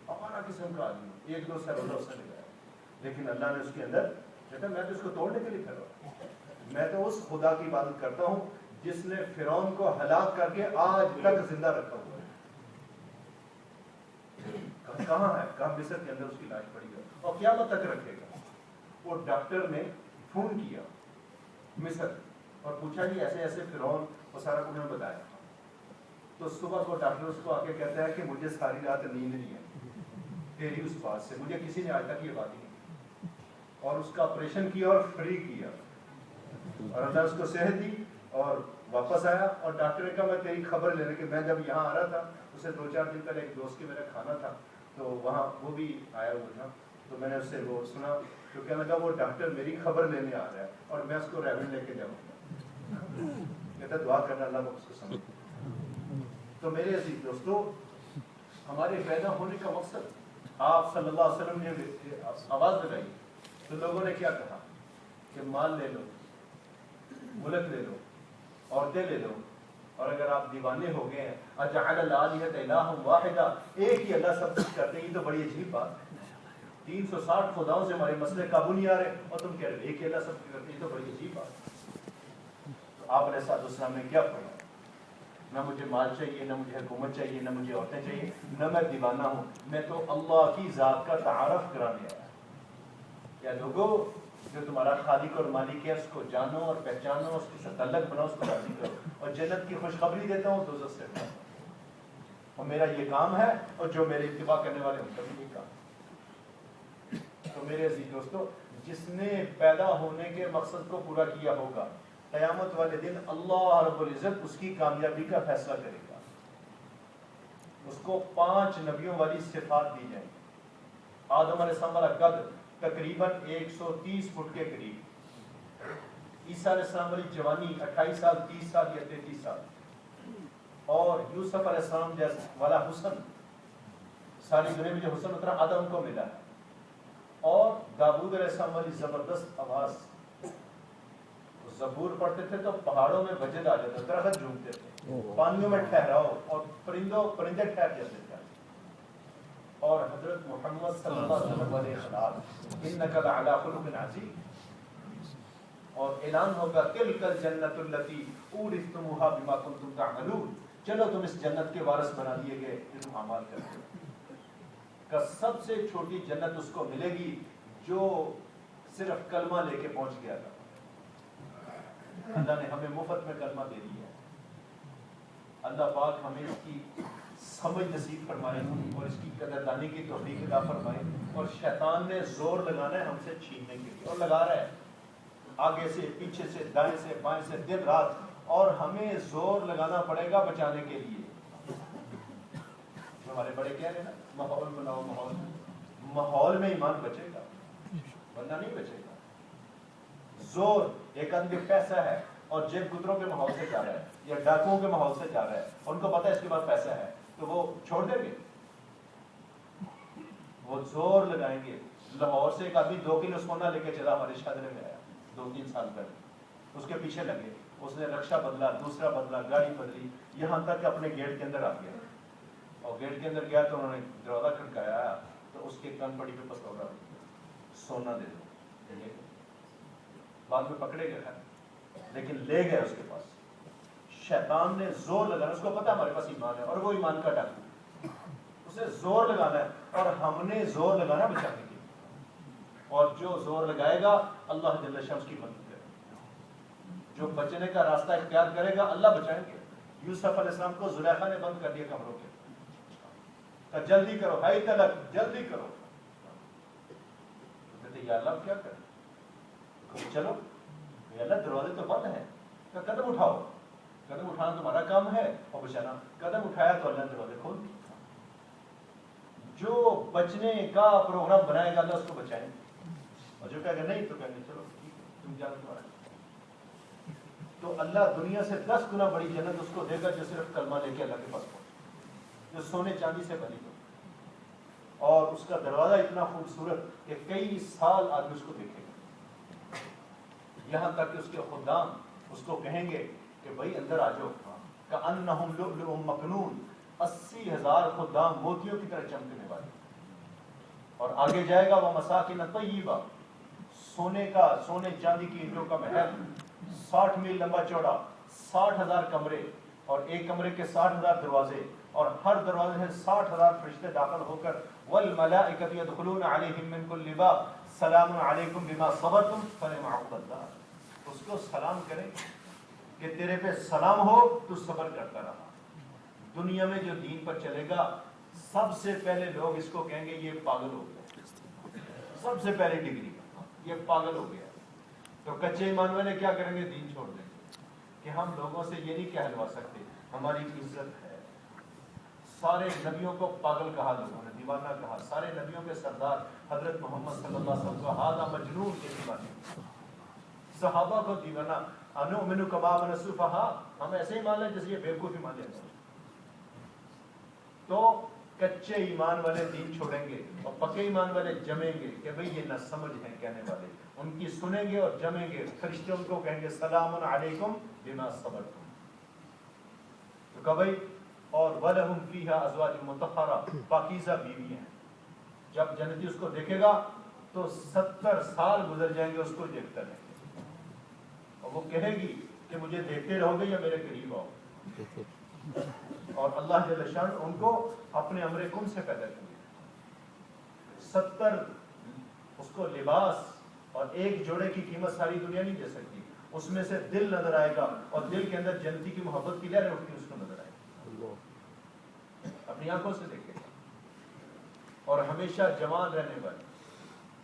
ہمارا قسم کا آدمی، 1-2 سروزہ اس نے لگایا، لیکن اللہ نے اس کے اندر کہتا میں تو اس کو توڑنے کے لیے کر رہا ہوں، میں تو اس خدا کی عبادت کرتا ہوں جس نے فرعون کو ہلاک کر کے آج تک زندہ رکھا ہوا ہے۔ کہاں ہے؟ کہاں مصر کے اندر اس کی لاش پڑی ہے اور قیامت تک رکھے گا. وہ ڈاکٹر نے فون کیا مصر اور پوچھا جی ایسے ایسے فرعون وہ سارا انہوں نے بتایا. تو صبح کو ڈاکٹر اس کو آ کے کہتا ہے کہ مجھے ساری رات نیند نہیں ہے تیری اس بات سے, مجھے کسی نے آج تک یہ بات نہیں کی. اور اس کا آپریشن کیا اور فری کیا اور اللہ اس کو صحت دی اور واپس آیا. اور ڈاکٹر نے کہا میں تیری خبر لینے کے, میں جب یہاں آ رہا تھا اسے 2-4 دن پہلے ایک دوست کے میرا کھانا تھا تو وہاں وہ بھی آیا ہوا تھا, تو میں نے اس سے وہ سنا تو کہنے لگا وہ ڈاکٹر میری خبر لینے آ رہا ہے اور میں اس کو ریون لے کے جاؤں گا. کہتا دعا کرنا اللہ اس کو سمجھ. تو میرے عزیز دوستو, ہمارے پیدا ہونے کا مقصد آپ صلی اللہ علیہ وسلم نے آواز لگائی تو لوگوں نے کیا کہا کہ مال لے لو, ملک لے لو, عورتیں لے لو, اور اگر آپ دیوانے ہو گئے ہیں اجعل الآلہۃ الہا واحدہ, ایک ہی اللہ سب کچھ کرتے ہیں, یہ تو بڑی عجیب بات ہے. 360 خداؤں سے ہمارے مسئلے قابو نہیں آ رہے اور تم کہہ رہے ایک ہی اللہ سب کچھ کرتے ہیں, یہ تو بڑی عجیب بات ہے. تو آپ علیہ السلام نے کیا فرمایا؟ نہ مجھے مال چاہیے, نہ مجھے حکومت چاہیے, نہ مجھے عورتیں چاہیے, نہ میں دیوانہ ہوں, میں تو اللہ کی ذات کا تعارف کرانے آیا. کیا لوگوں جو تمہارا خالق اور مالک ہے اس کو جانو اور پہچانو, اس کے تعلق بناؤ, اس کو راضی کرو, اور جنت کی خوشخبری دیتا ہوں دوزخ سے بچاؤ. اور میرا یہ کام ہے اور جو میرے اتباع کرنے والے ان کا بھی یہ کام. تو میرے عزیز دوستو, جس نے پیدا ہونے کے مقصد کو پورا کیا ہوگا قیامت والے دن اللہ رب العزت اس کی کامیابی کا فیصلہ کرے گا. اس کو 5 نبیوں والی صفات دی جائیں گی. آدم علیہ السلام والا قد تقریباً 130 فٹ کے قریب, عیسیٰ علیہ السلام والی جوانی 28 سال 30 سال یا 33 سال, اور یوسف علیہ السلام جیسا والا حسن, ساری دنیا میں جو حسن اترا آدم کو ملا ہے, اور داؤد علیہ السلام والی زبردست آواز. زبور پڑھتے تھے تو پہاڑوں میں وجد آ جاتا, درخت جھومتے تھے, پانیوں میں ٹھہراؤ اور پرندے ٹھہر جاتے تھے. اور حضرت محمد صلی اللہ علیہ وسلم علیہ خلال انک لعلی خلق عظیم, اور اعلان ہوگا تلک الجنۃ التی اورثتموها بما کنتم تعملون, چلو تم اس جنت کے وارث بنا دیے گئے جو تم اعمال کرتے ہو. کا سب سے چھوٹی جنت اس کو ملے گی جو صرف کلمہ لے کے پہنچ گیا تھا. اللہ نے ہمیں مفت میں کلمہ دے دیا. اللہ پاک ہمیں اس کی سمجھ نصیب فرمائے اور اس کی قدردانی کی توفیق عطا فرمائے. اور شیطان نے زور لگانا ہے ہم سے چھیننے کے لیے, اور لگا رہا ہے آگے سے, پیچھے سے, دائیں سے, بائیں سے, دن رات, اور ہمیں زور لگانا پڑے گا بچانے کے لیے. ہمارے بڑے کہہ رہے ہیں نا, ماحول بناؤ, ماحول میں ایمان بچے گا ورنہ نہیں بچے گا. زور ایک آدمی پیسہ ہے اور جیب گدروں کے ماحول سے جا رہا ہے یا ڈاکوؤں کے ماحول سے جا رہا ہے, ان کو پتا ہے اس کے بعد پیسہ ہے, تو وہ چھوڑ دیں گے؟ وہ زور لگائیں گے. لاہور سے ایک آدمی 2 کلو سونا لے کے چلا ہمارے شادرے میں آیا 2-3 سال پہلے, اس کے پیچھے لگے, اس نے رکشہ بدلا, دوسرا بدلا, گاڑی بدلی, یہاں تک کہ اپنے گیٹ کے اندر آ گیا. اور گیٹ کے اندر گیا تو انہوں نے دروازہ کھٹکایا تو اس کے کن پڑی پہ پسوڑا, سونا دے دو. بعد میں پکڑے گئے لیکن لے گئے اس کے پاس. شیطان نے زور لگانا, اس کو پتا ہمارے پاس ایمان ہے اور وہ ایمان کا ڈاکو, اسے زور لگانا ہے اور ہم نے زور لگانا بچانے کے لیے. اور جو زور لگائے گا اللہ جل شان اس کی مدد کرے گا. جو بچنے کا راستہ اختیار کرے گا اللہ بچائیں گے. یوسف علیہ السلام کو زلیخا نے بند کر دیا کمروں کے, کہ جلدی کرو ہائی تلک, جلدی کرو. تو کہتے یا اللہ کیا کریں, چلو اللہ دروازے تو بند ہیں, کہ قدم اٹھاؤ. قدم اٹھانا تمہارا کام ہے اور بچانا. قدم اٹھایا تو اللہ دروازے کھول دی. جو بچنے کا پروگرام بنائے گا اللہ اس کو بچائیں گے, اور جو کہے گا نہیں تو کہیں گے چلو تم جانا تمہارا. تو اللہ دنیا سے 10 گنا بڑی جنت اس کو دے گا جو صرف کلمہ لے کے اللہ کے پاس پہنچے, جو سونے چاندی سے بنی ہو. اور اس کا دروازہ اتنا خوبصورت کہ کئی سال آدمی اس کو دیکھے گا, یہاں تک کہ اس کے خدام اس کو کہیں گے کہ بھائی اندر آ جاؤ. کأنہم لؤلؤ مکنون, 80,000 خدام موتیوں کی طرح چمکنے والے. اور آگے جائے گا وہ مساکن طیبہ, سونے چاندی کی اینٹوں کا محل, 60 میل لمبا چوڑا, 60,000 کمرے, اور ایک کمرے کے 60,000 دروازے, اور ہر دروازے سے 60,000 فرشتے داخل ہو کر والملائکۃ یدخلون علیہم من کل باب سلام علیکم بما صبرتم فنعم عقبی الدار، اس کو سلام کریں کہ تیرے پہ سلام ہو، تو صبر کرتا رہا۔ دنیا میں جو دین پر چلے گا سب سے پہلے لوگ اس کو کہیں گے یہ پاگل ہو گیا، سب سے پہلے ڈگری یہ پاگل ہو گیا۔ تو کچے ایمان والے کیا کریں گے؟ دین چھوڑ دیں گے کہ ہم لوگوں سے یہ نہیں کہلوا سکتے، ہماری عزت ہے۔ سارے نبیوں کو پاگل کہا، لوگوں نے دیوانہ کہا، سارے نبیوں کے سردار حضرت محمد صلی اللہ علیہ وسلم کو ھذا مجنون کے دیوانے، صحابہ کو دیوانہ، انؤمن کما آمن السفہاء، ہم ایسے ہی مان لیں جیسے یہ بیوقوفی مان لیتے ہیں۔ تو کچے ایمان والے دین چھوڑیں گے اور پکے ایمان والے جمیں گے کہ بھئی یہ نہ سمجھ ہیں کہنے والے، ان کی سنیں گے اور جمیں گے۔ فرشتے ان کو کہیں گے سلام علیکم بما صبرتم، تو کہ بھئی اور وَلَهُمْ فِيهَا أَزْوَاجٌ مُطَهَّرَةٌ، پاکیزہ بیوی ہیں۔ جب جنتی اس کو دیکھے گا تو 70 سال گزر جائیں گے اس کو دیکھتے رہیں، اور وہ کہے گی کہ مجھے دیکھتے رہو گے یا میرے قریب آؤ۔ اور اللہ جل شان ان کو اپنے امر کن سے پیدا کیا، 70 اس کو لباس اور ایک جوڑے کی قیمت ساری دنیا نہیں دے سکتی، اس میں سے دل نظر آئے گا اور دل کے اندر جنتی کی محبت کی لہریں اٹھتی اس کو نظر آئے گا، اپنی آنکھوں سے دیکھے گا، اور ہمیشہ جوان رہنے والی،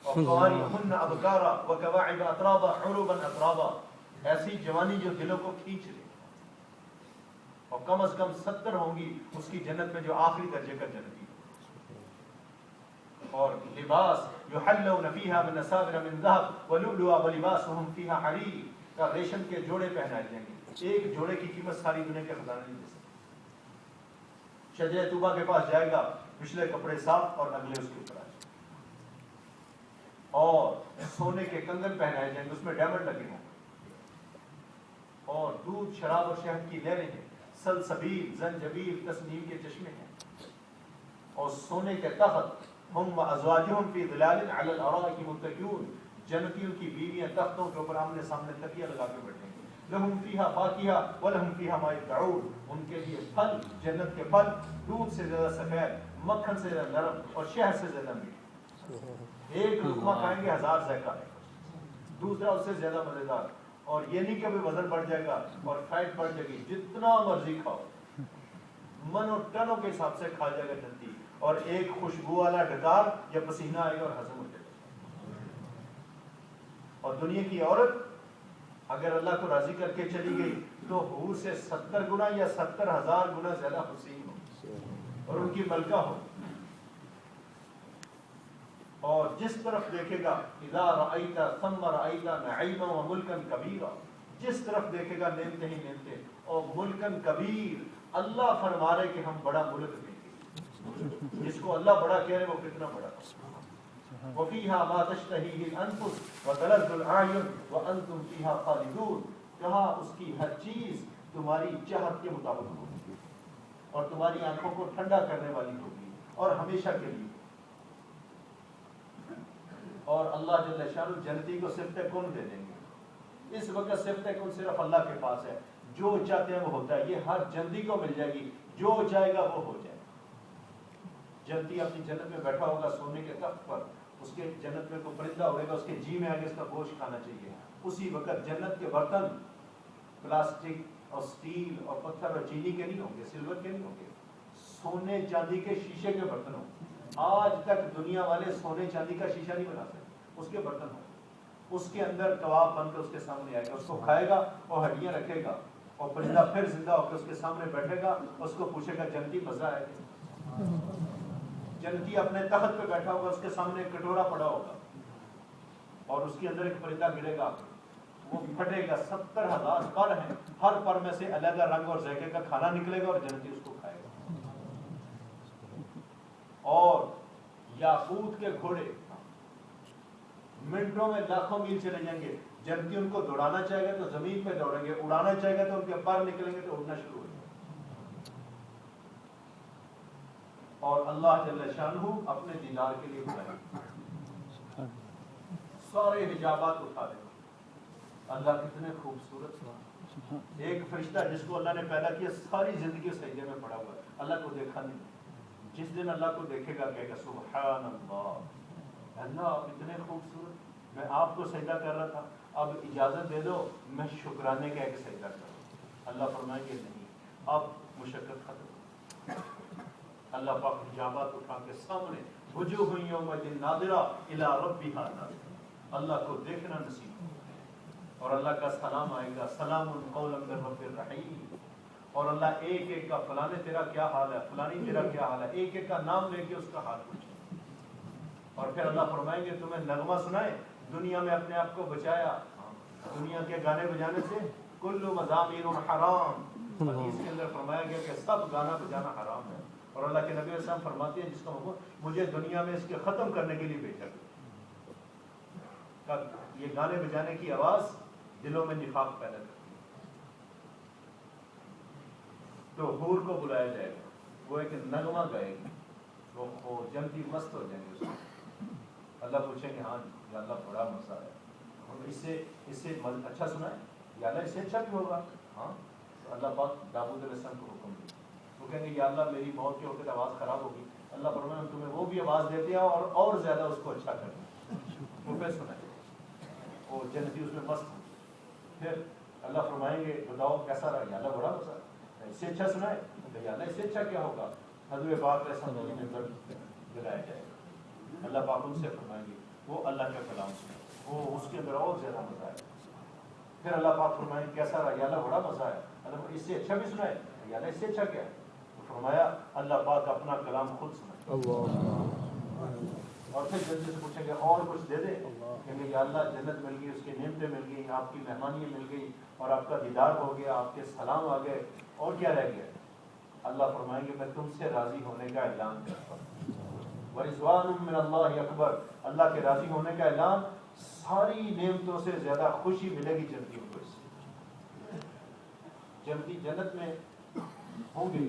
اور قوارئرهن ابکارا وکواعب اترابا عربا اترابا، ایسی جوانی جو دلوں کو کھینچ لے، اور کم از کم 70 ہوں گی اس کی جنت میں جو آخری درجے کا جنتی، اور لباس یحلون فیہا من اساور من ذهب ولؤلؤا ولباسهم فیہا حریر، کا ریشم کے جوڑے پہنائے جائیں گے، ایک جوڑے کی قیمت ساری دنیا کے خزانے نہیں دے سکتے۔ شجرہ طوبہ کے پاس جائے گا، پچھلے کپڑے صاف اور اگلے اس کے اوپر آ جائیں گے، اور سونے کے کنگن پہنائے جائیں گے، اس میں ڈائمنڈ لگے ہوں گے، اور دودھ شراب اور شہد کی لہریں ہیں، سلسبیل زنجبیل تسنیم کے چشمے ہیں، اور سونے کے تخت، ہم ازواجہم فی ظلال علی الارائک متکئون، جنتیوں کی بیویاں تختوں کے اوپر آمنے سامنے تکیہ لگا کے بیٹھیں گے، لہم فیہا فاکہہ ولہم فیہا ما یدعون، ان کے لیے پھل، جنت کے پھل دودھ سے زیادہ سفید، مکھن سے زیادہ نرم اور شہد سے زیادہ میٹھے، ایک لقمہ کھائیں گے 1000 ذائقہ ہے، دوسرا اس سے زیادہ مزیدار، اور یہ نہیں کہ وزن بڑھ جائے گا اور فیٹ بڑھ جائے گی، جتنا مرضی کھاؤ، من اور ٹنوں کے حساب سے کھا جائے گا جنتی، اور ایک خوشبو والا ڈکار یا پسینہ آئے گا اور ہضم ہو جائے گا۔ اور دنیا کی عورت اگر اللہ کو راضی کر کے چلی گئی تو حور سے 70 گنا یا 70,000 گنا زیادہ حسین ہو اور ان کی ملکہ ہو، اور جس طرف دیکھے گا اذا رأیت ثم رأیت نعیما وملکا کبیرا، جس طرف دیکھے گا نعمتیں ہی نعمتیں اور ملکن کبیر، اللہ فرما رہے کہ ہم بڑا ملک دیں گے، جس کو اللہ بڑا کہہ رہے وہ کتنا بڑا، وَفِيهَا مَا تَشْتَهِيهِ الْأَنفُسُ وَتَلَذُّ الْأَعْيُنُ وَأَنْتُمْ فِيهَا خَالِدُونَ، کہا اس کی ہر چیز تمہاری چاہت کے مطابق ہوگی اور تمہاری آنکھوں کو ٹھنڈا کرنے والی ہوگی اور ہمیشہ کے لیے۔ اور اللہ جل شانہ جنتی کو صفت کن دے دیں گے، اس وقت صفت کن صرف اللہ کے پاس ہے، جو چاہتے ہیں وہ ہوتا ہے، یہ ہر جنتی کو مل جائے گی، جو چاہے گا وہ ہو جائے گا۔ جنتی اپنی جنت میں بیٹھا ہوگا سونے کے تخت پر، اس کے جنت میں کوئی پرندہ اڑے گا، اس کے جی میں آگے اس کا گوشت کھانا چاہیے، اسی وقت جنت کے برتن پلاسٹک اور سٹیل اور پتھر اور چینی کے نہیں ہوں گے، سلور کے نہیں ہوں گے، سونے چاندی کے شیشے کے برتن ہوں گے۔ آج تک دنیا والے سونے چاندی کا شیشہ نہیں بنا سکتے، اس کے برتن ہوں گے، اس کے اندر کباب بن کر اس کے سامنے آئے گا، اس کو کھائے گا اور ہڈیاں رکھے گا، اور پرندہ پھر زندہ ہو کے اس کے سامنے بیٹھے گا، اس کو پوچھے گا جنتی مزہ ہے؟ جنتی اپنے تخت پہ بیٹھا ہوگا، اس کے سامنے ایک کٹورا پڑا ہوگا اور اس کے اندر ایک پرندہ گرے گا، وہ پھٹے گا، 70,000 پر ہیں، ہر پر میں سے علیحدہ رنگ اور ذائقے کا کھانا نکلے گا اور جنتی اس کو کھائے گا۔ اور یاقوت کے گھوڑے منٹوں میں لاکھوں میل چلے جائیں گے، جنتی ان کو دوڑانا چاہے گا تو زمین پہ دوڑیں گے، اڑانا چاہے گا تو ان کے پر نکلیں گے تو اڑنا شروع ہو جائے گا۔ اور اللہ جل شانہ اپنے دیدار کے لیے بلائے، سارے حجابات اٹھا دیں، اللہ کتنے خوبصورت ہیں، ایک فرشتہ جس کو اللہ نے پیدا کیا ساری زندگی سجدے میں پڑا ہوا ہے، اللہ کو دیکھا نہیں. جس دن اللہ کو دیکھے گا کہے گا سبحان اللہ، اللہ آپ اتنے خوبصورت، میں آپ کو سجدہ کر رہا تھا، اب اجازت دے دو میں شکرانے کا ایک سجدہ کروں. اللہ فرمائیں گے نہیں، اب مشقت ختم. اللہ پاک حجابات اٹھا کے سامنے وجوہ یومئذ ناظرہ الی ربھا ناظرہ، اللہ کو دیکھنا نصیب ہو. اور اللہ کا سلام آئے گا، سلام قولا من رب الرحیم. اور اللہ ایک ایک کا فلانے تیرا کیا حال ہے، فلانی تیرا کیا حال ہے، ایک ایک کا نام لے کے اس کا حال پوچھے. اور پھر اللہ فرمائیں گے تمہیں نغمہ سنائے، دنیا میں اپنے آپ کو بچایا دنیا کے گانے بجانے سے، کل مزامیر حرام. حدیث کے اندر فرمایا گیا کہ سب گانا بجانا حرام ہے. اور اللہ کے نبی علیہ السلام فرماتے ہیں جس کا حکم مجھے دنیا میں اس کے ختم کرنے کے لیے بھیجا گیا. یہ گانے بجانے کی آواز دلوں میں نفاق پیدا کرتی ہے. تو حور کو بلایا جائے گا، وہ ایک نغمہ گائے گی، وہ جلدی مست ہو جائیں گے اس میں. اللہ پوچھیں گے ہاں یا اللہ بڑا مزہ ہے، اس سے اچھا سنا ہے یا اللہ اس سے اچھا بھی ہوگا. ہاں تو اللہ پاک داؤد علیہ السلام کو حکم دیا، وہ کہیں گے یا اللہ میری موت کے وقت آواز خراب ہوگی. اللہ فرمائے تمہیں وہ بھی آواز دیتے ہیں اور زیادہ اس کو اچھا کرتے ہیں. وہ پھر سنائے وہ جنتی اس میں مست ہوں. پھر اللہ فرمائیں گے بتاؤ کیسا رہا، یا اللہ بڑا مزہ ہے، اس سے اچھا سنائے یا اللہ اس سے اچھا کیا ہوگا. حضور پاک علیہ السلام کے منبر دلایا جائے گا. اللہ پاک ان سے فرمائیں گے وہ اللہ کا کلام سنائے، وہ اس کے اندر اور زیادہ مزہ ہے. پھر اللہ پاک فرمائیں کیسا رہا، یا اللہ بڑا مزہ ہے، اللہ اس سے اچھا بھی سنائے یا اللہ اس سے اچھا کیا ہے. تو فرمایا اللہ پاک اپنا کلام خود سنائے. اور پھر جنت سے پوچھیں گے اور کچھ دے دے، کہیں گے یا اللہ جنت مل گئی، اس کی نعمتیں مل گئی، آپ کی مہمانی مل گئی، اور آپ کا دیدار ہو گیا، آپ کے سلام آ گئے، اور کیا رہ گیا. اللہ فرمائیں گے میں تم سے راضی ہونے کا اعلان کرتا ہوں. وَرِضْوَانٌ مِّنَ اللَّهِ اکبر، اللہ کے راضی ہونے کا اعلان. ساری نعمتوں سے زیادہ خوشی ملے گی جنتیوں کو. اس سے جنتی جنت میں ہوں گے،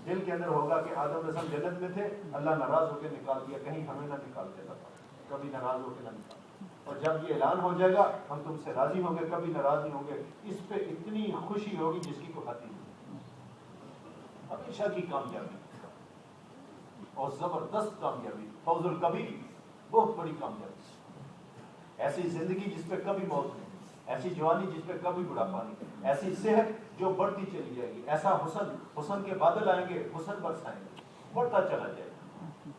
دل کے اندر ہوگا کہ آدم علیہ السلام جنت میں تھے، اللہ ناراض ہو کے نکال دیا، کہیں ہمیں نہ نکال دیتا تھا، کبھی ناراض ہو کے نہ نکال. اور جب یہ اعلان ہو جائے گا ہم تم سے راضی ہوں گے، کبھی ناراض نہیں ہوں گے. اس پہ اتنی خوشی ہوگی جس کی کوئی حد نہیں. ہمیشہ کی کامیابی اور زبردست کامیابی، فوز الکبیر، بہت بڑی کامیابی. ایسی زندگی جس پہ کبھی موت نہیں، ایسی جوانی جس پہ کبھی بڑھاپا نہیں، ایسی صحت جو بڑھتی چلی جائے گی، ایسا حسن کے بادل آئیں گے، حسن برسائیں گے، بڑھتا چلا جائے گا.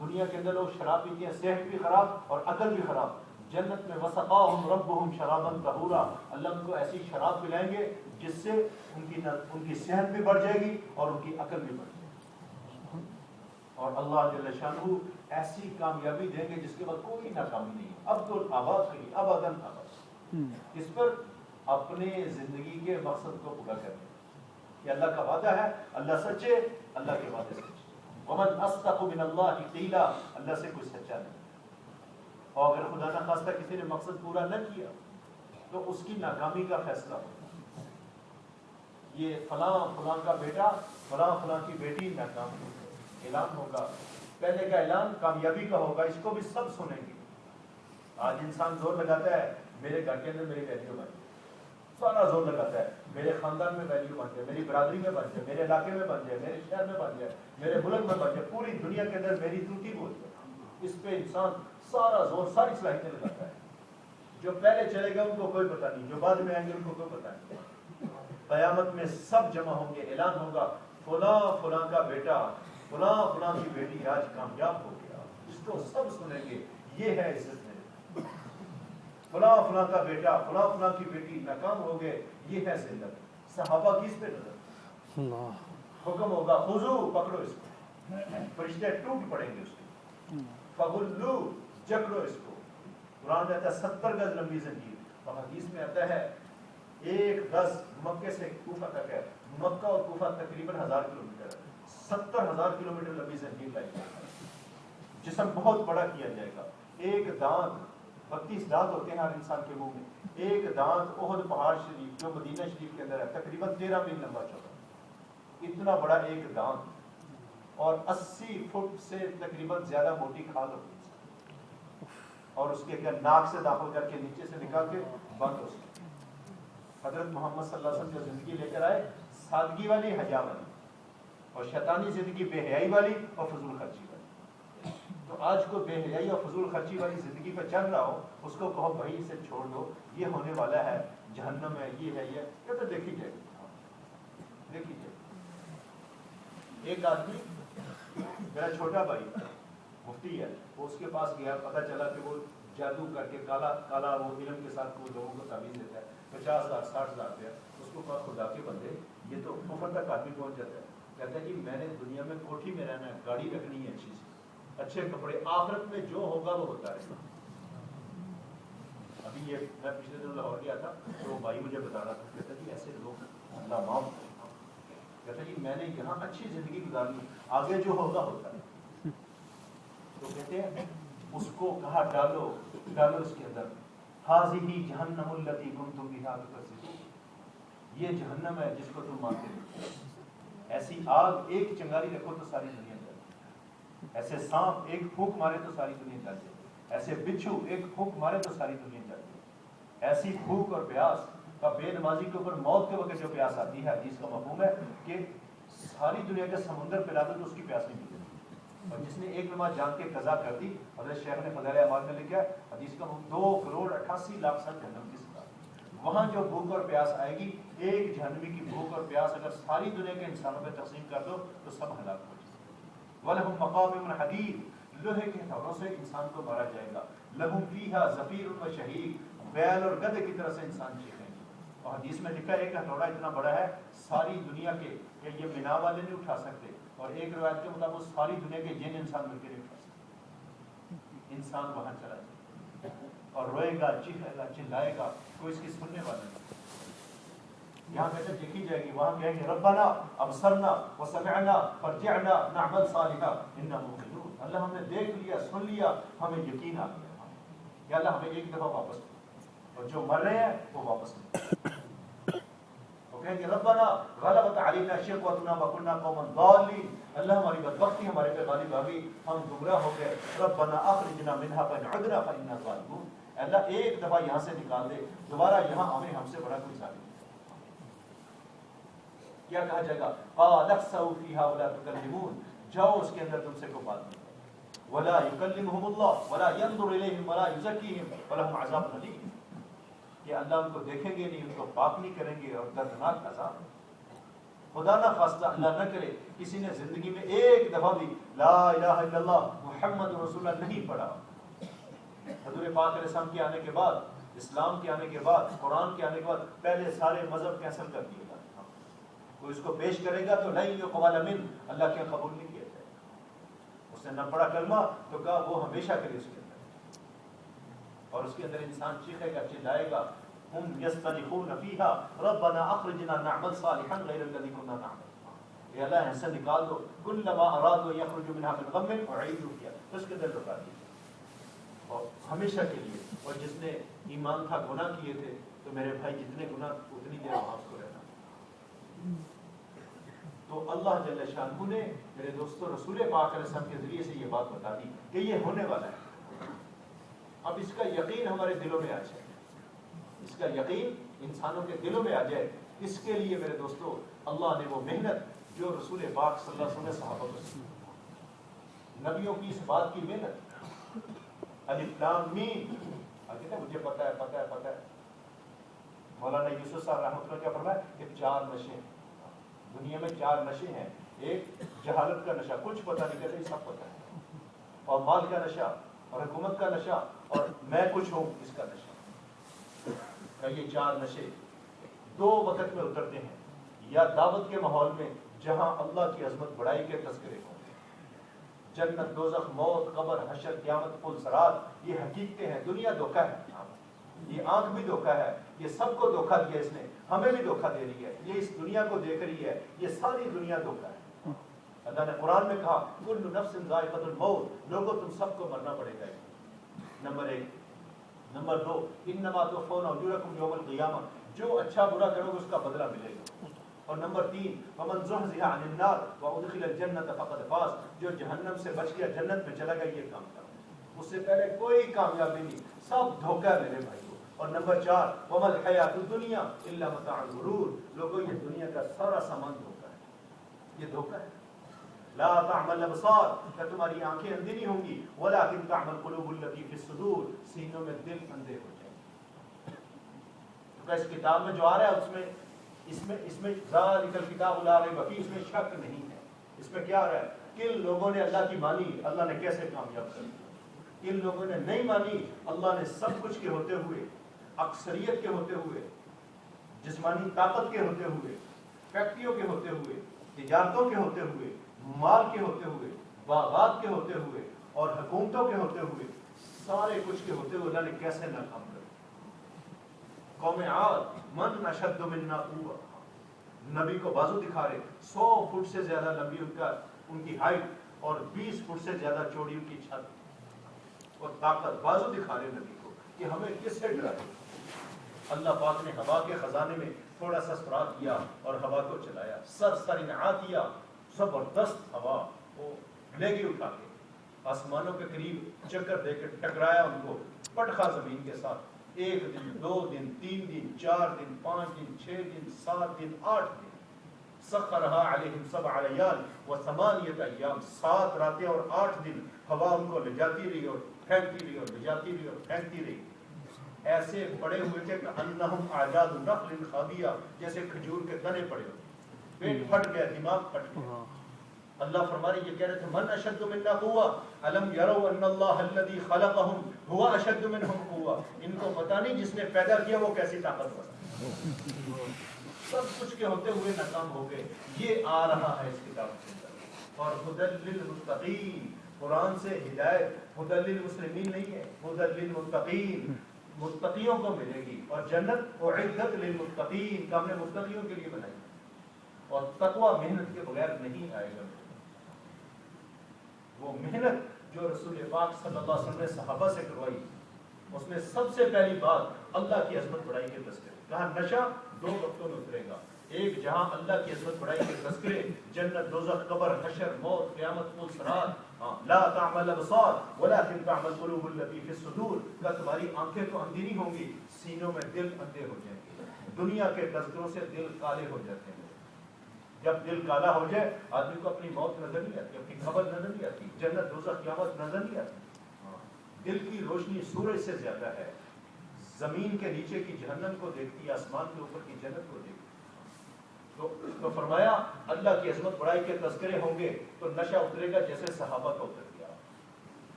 دنیا کے اندر لوگ شراب پیتے ہیں، صحت بھی خراب اور عقل بھی خراب. جنت میں وسقاہم ربہم شرابا طہورا، اللہ ان کو ایسی شراب پلائیں گے جس سے ان کی صحت بھی بڑھ جائے گی اور ان کی عقل بھی بڑھ جائے گی. اور اللہ جل شانہ ایسی کامیابی دیں گے جس کے بعد کوئی ناکامی نہیں. عبدالآباد رہی ابداً آباد. اس پر اپنے زندگی کے مقصد کو پورا کریں کہ اللہ کا وعدہ ہے، اللہ سچے، اللہ کے وعدے سچے. ومن اصدق من اللہ قیلا، اللہ سے کوئی سچا نہیں. اور اگر خدا نہ خواستہ کسی نے مقصد پورا نہ کیا تو اس کی ناکامی کا فیصلہ ہوگا. یہ فلاں کا بیٹا، فلاں کی بیٹی ناکام ہوگا، اعلان ہوگا. پہلے کا اعلان کامیابی کا ہوگا، اس کو بھی سب سنیں گے. آج انسان زور لگاتا ہے میرے گھر کے اندر میری ویلیو بن جائے، سارا زور لگاتا ہے میرے خاندان میں ویلیو بن جائے، میری برادری میں بن جائے، میرے علاقے میں بن جائے، میرے شہر میں بن جائے، میرے ملک میں بن جائے، پوری دنیا کے اندر میری توتی بول جائے. اس پہ انسان سارا زور، ساری صلاحیتیں لگاتا ہے. جو پہلے چلے گا ان کو کوئی پتہ نہیں، جو بعد میں آئیں گے ان کو کوئی پتہ نہیں. قیامت میں سب جمع ہوں گے، اعلان ہوگا فلاں کا بیٹا، فلاں کی بیٹی آج کامیاب ہو گیا. اس کو سب سنیں گے. یہ ہے عزت میں. فلاں کا بیٹا، فلاں کی بیٹی ناکام ہو گئے، یہ ہے ذلت. صحابہ کی اس پہ نظر. حکم ہوگا خذو، پکڑو اس کو. فرشتے ٹوٹ پڑیں گے اس کو. فغلو، جکڑو اس کو. قرآن کہتا ہے 70 گز لمبی زنجیر. اور حدیث میں آتا ہے 1 گز مکے سے کوفہ تک ہے. مکہ اور کوفہ تقریباً 1000 کلومیٹر ہے. 70,000 کلومیٹر لمبی زنجیر لائی جائے گی. جسم بہت بڑا کیا جائے گا. ایک دانت، 32 دانت ہوتے ہیں ہر انسان کے منہ میں. ایک دانت احد پہاڑ شریف جو مدینہ شریف کے اندر ہے تقریباً 13 میل لمبا چوڑا. اتنا بڑا ایک دانت. اور 80 فٹ سے تقریباً زیادہ موٹی کھال ہوتی ہے. اور اس کے ناک سے داخل کر کے نیچے سے نکال کے بند ہو سکتی. حضرت محمد صلی اللہ علیہ وسلم جو زندگی لے کر آئے سادگی والی، حیا والی، اور شیطانی زندگی بے حیائی والی اور فضول خرچی والی۔ تو آج کو بے حیائی اور فضول خرچی والی زندگی پہ چل رہا ہو، اس کو کہو بھائی اسے چھوڑ دو، یہ ہونے والا ہے، جہنم ہے، یہ ہے، یہ تو دیکھی جائے گی، دیکھی جائے گی۔ ایک آدمی، میرا چھوٹا بھائی مفتی ہے، وہ اس کے پاس گیا، پتہ چلا کہ وہ جادو کر کے کالا کالا وہ علم کے ساتھ وہ لوگوں کو تعویذ دیتا ہے، 50,000 60,000 روپیہ اس کو کہا خدا کے بندے یہ تو کفر تک آدمی پہنچ جاتا ہے۔ کہتا ہے کہ میں نے دنیا میں کوٹھی میں رہنا ہے، گاڑی رکھنی ہے اچھی سی، اچھے کپڑے، آخرت میں جو ہوگا وہ ہوتا رہے گا۔ ابھی یہ میں پچھلے دن لاہور گیا تھا تو وہ بھائی مجھے بتا رہا تھا، کہتا ہے کہ ایسے لوگ اللہ معاف، کہتا ہے کہ میں نے یہاں اچھی زندگی گزارنی، آگے جو ہوگا ہوتا ہے۔ تو کہتے ہیں اس کو کہا ڈالو ڈالو اس کے اندر، ہاذہ جہنم التی کنتم بہا تکذبون، یہ جہنم ہے جس کو تم مانتے ہو۔ ایسی آگ ایک چنگاری رکھو تو ساری دنیا جل جائے، ایسے سانپ ایک پھونک مارے تو ساری دنیا جل جائے، ایسے بچھو ایک پھونک مارے تو ساری دنیا جل جائے۔ ایسی بھوک اور پیاس کا بے نمازی کے اوپر موت کے وقت جو پیاس آتی ہے، حدیث کا مفہوم ہے کہ ساری دنیا کا سمندر پلا دو تو اس کی پیاس نہیں ملتی۔ اور جس نے ایک نماز جان کے قضا کر دی، حضرت شیخ نے فضائل اعمال میں لکھا ہے، حدیث کا 2,88,00,000 سال جہنم کی سزا۔ وہاں جو بھوک اور پیاس آئے گی، ایک جہنمی کی بھوک اور پیاس اگر ساری دنیا کے انسانوں پہ تقسیم کر دو تو سب ہلاک ہو جائے۔ وَلَهُمْ مَقَامِعُ مِنْ حَدِيدٍ، لوہے کے ہتھوڑوں سے انسان کو مارا جائے گا۔ لَهُمْ فِيهَا زَفِيرٌ وَشَهِيقٌ، بیل اور گدھے کی طرح سے انسان چیخیں گے۔ اور حدیث میں لکھا ہے ایک ہتھوڑا اتنا بڑا ہے ساری دنیا کے کہ یہ مینا والے نہیں اٹھا سکتے، اور ایک روایت کے مطابق ساری دنیا کے جن انسان مل کے نہیں اٹھا سکتے۔ انسان وہاں چلا جائے اور روئے گا، چیخے گا، چلائے گا، کوئی اس کی سننے والا نہیں۔ یہاں کیسے دیکھی جائے گی، وہاں کہیں گے ربنا ابصرنا وسمعنا فرجعنا نعمل صالحا انا موقنون، اللہ ہم نے دیکھ لیا، سن لیا، ہمیں یقین آ گیا، یا اللہ ہمیں ایک دفعہ واپس لے، اور جو مر رہے ہیں وہ واپس لے۔ وہ کہیں گے ربنا غلبت علینا شقوتنا وکنا قوما ضالین، اللہ ہماری بدبختی ہمارے پہ غالب آ گئی، ہم گمراہ ہو گئے، ربنا اخرجنا منها فإن عدنا فإنا ظالمون، اللہ ایک دفعہ یہاں سے نکال دے، دوبارہ یہاں ہمیں ہم سے بڑا کوئی ظالم۔ کیا کہا جائے گا، قال اخسؤوا فيها ولا تكلمون، جاؤ اس کے اندر تم سے کوئی بات نہیں، ولا يكلمهم الله ولا ينظر اليهم ولا يزكيهم ولهم عذاب أليم، کہ اللہ ان کو دیکھیں گے نہیں، ان کو پاک نہیں کریں گے، اور دردناک عذاب۔ خدا نہ خواستہ اللہ نہ کرے کسی نے زندگی میں ایک دفعہ بھی لا الہ الا اللہ محمد رسول اللہ نہیں پڑھا، حضور پاک علیہ السلام کے آنے کے بعد، اسلام کے آنے کے بعد، قرآن کے آنے کے بعد پہلے سارے مذہب کینسل کر دیے گا، کوئی اس کو پیش کرے گا تو لن يقبل منه، اللہ کے قبول نہیں کیا جائے گا۔ اس نے نہ پڑھا کلمہ تو کہا وہ ہمیشہ کے لیے اس کے اندر، اور اس کے اندر انسان چیخے گا، چلائے گا، ہم یسترخون فیہا ربنا اخرجنا نعمل صالحا غیر الذی کنا نعمل، اے اللہ ایسا نکال دو، کلما ارادوا یخرجوا منها من غم اعیدوا فیہا، تو اس کے اندر ڈکا دیجیے، اور ہمیشہ کے لیے۔ اور جس نے ایمان تھا گناہ کیے تھے تو میرے بھائی جتنے گناہ اتنی دیر وہاں اس کو رہنا۔ تو اللہ جل شانہ نے میرے دوستو رسول پاک علیہ السلام کے ذریعے سے یہ بات بتا دی کہ یہ ہونے والا ہے۔ اب اس کا یقین ہمارے دلوں میں آ جائے، اس کا یقین انسانوں کے دلوں میں آ جائے، اس کے لیے میرے دوستو اللہ نے وہ محنت جو رسول پاک صلی اللہ علیہ وسلم نے صحابہ کو سکھائی، نبیوں کی اس بات کی محنت، الف لام میم، کہتے ہیں مجھے پتہ ہے پتہ ہے پتہ ہے۔ مولانا یوسف صاحب رحمۃ اللہ کیا فرمایا کہ 4 نشے ہیں دنیا میں، 4 نشے ہیں، ایک جہالت کا نشہ، کچھ پتہ نہیں، کہتے سب پتہ ہے، اور مال کا نشہ، اور حکومت کا نشہ، اور میں کچھ ہوں اس کا نشہ۔ یہ 4 نشے 2 وقت میں اترتے ہیں، یا دعوت کے ماحول میں جہاں اللہ کی عظمت بڑائی کے تذکرے ہوں، جنت دوزخ موت قبر حشر قیامت پل صراط، یہ حقیقتیں ہیں، دنیا دھوکہ ہے، یہ آنکھ بھی دھوکہ ہے، یہ سب کو دھوکہ دیا اس نے، ہمیں بھی دھوکہ دے رہی ہے، یہ اس دنیا کو دیکھ رہی ہے، یہ ساری دنیا دھوکہ ہے۔ اللہ نے قرآن میں کہا کل نفس ذائقۃ الموت، لوگوں تم سب کو مرنا پڑے گا، نمبر 1۔ نمبر 2 انما توفون اجورکم یوم القیامہ، جو اچھا برا کرو گے اس کا بدلہ ملے گا۔ اور نمبر 3 ومن زحزح عن النار وادخل الجنۃ فقد فاز، جو جہنم سے بچ گیا جنت میں چلا گیا، یہ کام کرو، اس سے پہلے کوئی کامیابی نہیں، سب دھوکہ ہے میرے بھائیو، اور نمبر 4 وَمَا الْحَيَاةُ الدُّنْيَا إِلَّا مَتَاعُ الْغُرُورِ. لوگوں یہ دنیا کا سارا سامان دھوکا ہے، یہ دھوکا ہے. لا تعمل الابصار، کہ تمہاری آنکھیں اندھی نہیں ہوں گی، ولكن تعمل القلوب التي في الصدور، سینوں میں دل اندھے ہو جائیں. تو اس کتاب میں جو آ رہا ہے اس میں ذالک الکتاب لا ریب فیہ، اس میں شک نہیں ہے. اس میں کیا آ رہا ہے؟ کن لوگوں نے اللہ کی مانی، اللہ نے کیسے کامیاب کر دیا. کن لوگوں نے نہیں مانی، اللہ نے سب کچھ کے ہوتے ہوئے، اکثریت کے ہوتے ہوئے، جسمانی طاقت کے ہوتے ہوئے، فیکٹریوں کے ہوتے ہوئے، تجارتوں کے ہوتے ہوئے، مال کے ہوتے ہوئے، باغات کے ہوتے ہوئے اور حکومتوں کے ہوتے ہوئے، سارے کچھ کے ہوتے ہوئے اللہ نے کیسے ناکام کر دیا. قوم عاد من اشد منا قوة، نبی کو بازو دکھا رہے، 100 فٹ سے زیادہ لمبی ان کی ہائٹ اور 20 فٹ سے زیادہ چوڑی ان کی چھت اور طاقت، بازو دکھا رہے نبی کو کہ ہمیں کس سے ڈرائے. اللہ پاک نے ہوا کے خزانے میں تھوڑا سا سراغ کیا اور ہوا کو چلایا، سرسری عاتیہ، زبردست ہوا، وہ لے گئی اٹھا کے آسمانوں کے قریب چکر دے کے ٹکرایا ان کو پٹخا زمین کے ساتھ. 1 دن 2 دن 3 دن 4 دن 5 دن 6 دن 7 دن 8 دن. سخرھا علیہم 7 لیال و 8 ایام، 7 راتیں اور 8 دن ہوا ان کو لے جاتی رہی اور پھینکتی رہی اور لے جاتی رہی اور پھینکتی رہی. ایسے پڑے ہوئے تھے کہ انہم اعجاز نخل خاویہ، جیسے کھجور کے تنے پڑے ہوئے، پیٹ پھٹ گیا، دماغ پھٹ گیا. اللہ فرما رہے، یہ کہہ رہے تھے من اشد منا قوة الم يروا ان اللہ الذي خلقهم هو اشد منهم قوة. ان کو پتہ نہیں جس نے پیدا کیا وہ کیسی طاقتور ہے. سب کچھ کے ہوتے ہوئے ناکام ہو گئے. یہ آ رہا ہے اس کتاب کے اندر. اور هدى للمتقین، قرآن سے ہدایت، هدى للمسلمین نہیں ہے، هدى للمتقین، متقیوں کو ملے گی. اور جنت اعدت للمتقین، کہ ہم نے متقیوں کے لیے بنائی. اور تقوی محنت کے بغیر نہیں آئے گا. وہ محنت جو رسول پاک صلی اللہ علیہ وسلم نے صحابہ سے کروائی، اس میں سب سے پہلی بات اللہ کی عظمت بڑائی کے تذکرے. کہا نشہ 2 وقتوں میں اترے گا، ایک جہاں اللہ کی عظمت بڑائی کے تذکرے، جنت، دوزخ، قبر، حشر، موت، قیامت، طول صراط. لا تعمل الابصار ولكن تعمل القلوب التي في الصدور، کہ تمہاری آنکھیں تو اندھی نہیں ہوں گی، سینوں میں دل اندھے ہو جائیں گے. دنیا کے تذکروں سے دل کالے ہو جاتے ہیں. جب دل کالا ہو جائے آدمی کو اپنی موت نظر نہیں آتی، اپنی خبر نظر نہیں آتی، جنت دوزخ قیامت نظر نہیں آتی. دل کی روشنی سورج سے زیادہ ہے. زمین کے نیچے کی جہنم کو دیکھتی، آسمان کے اوپر کی جنت کو دیکھتی. تو فرمایا اللہ کی عظمت بڑائی کے تذکرے ہوں گے تو نشہ اترے گا جیسے صحابہ کا اتر گیا.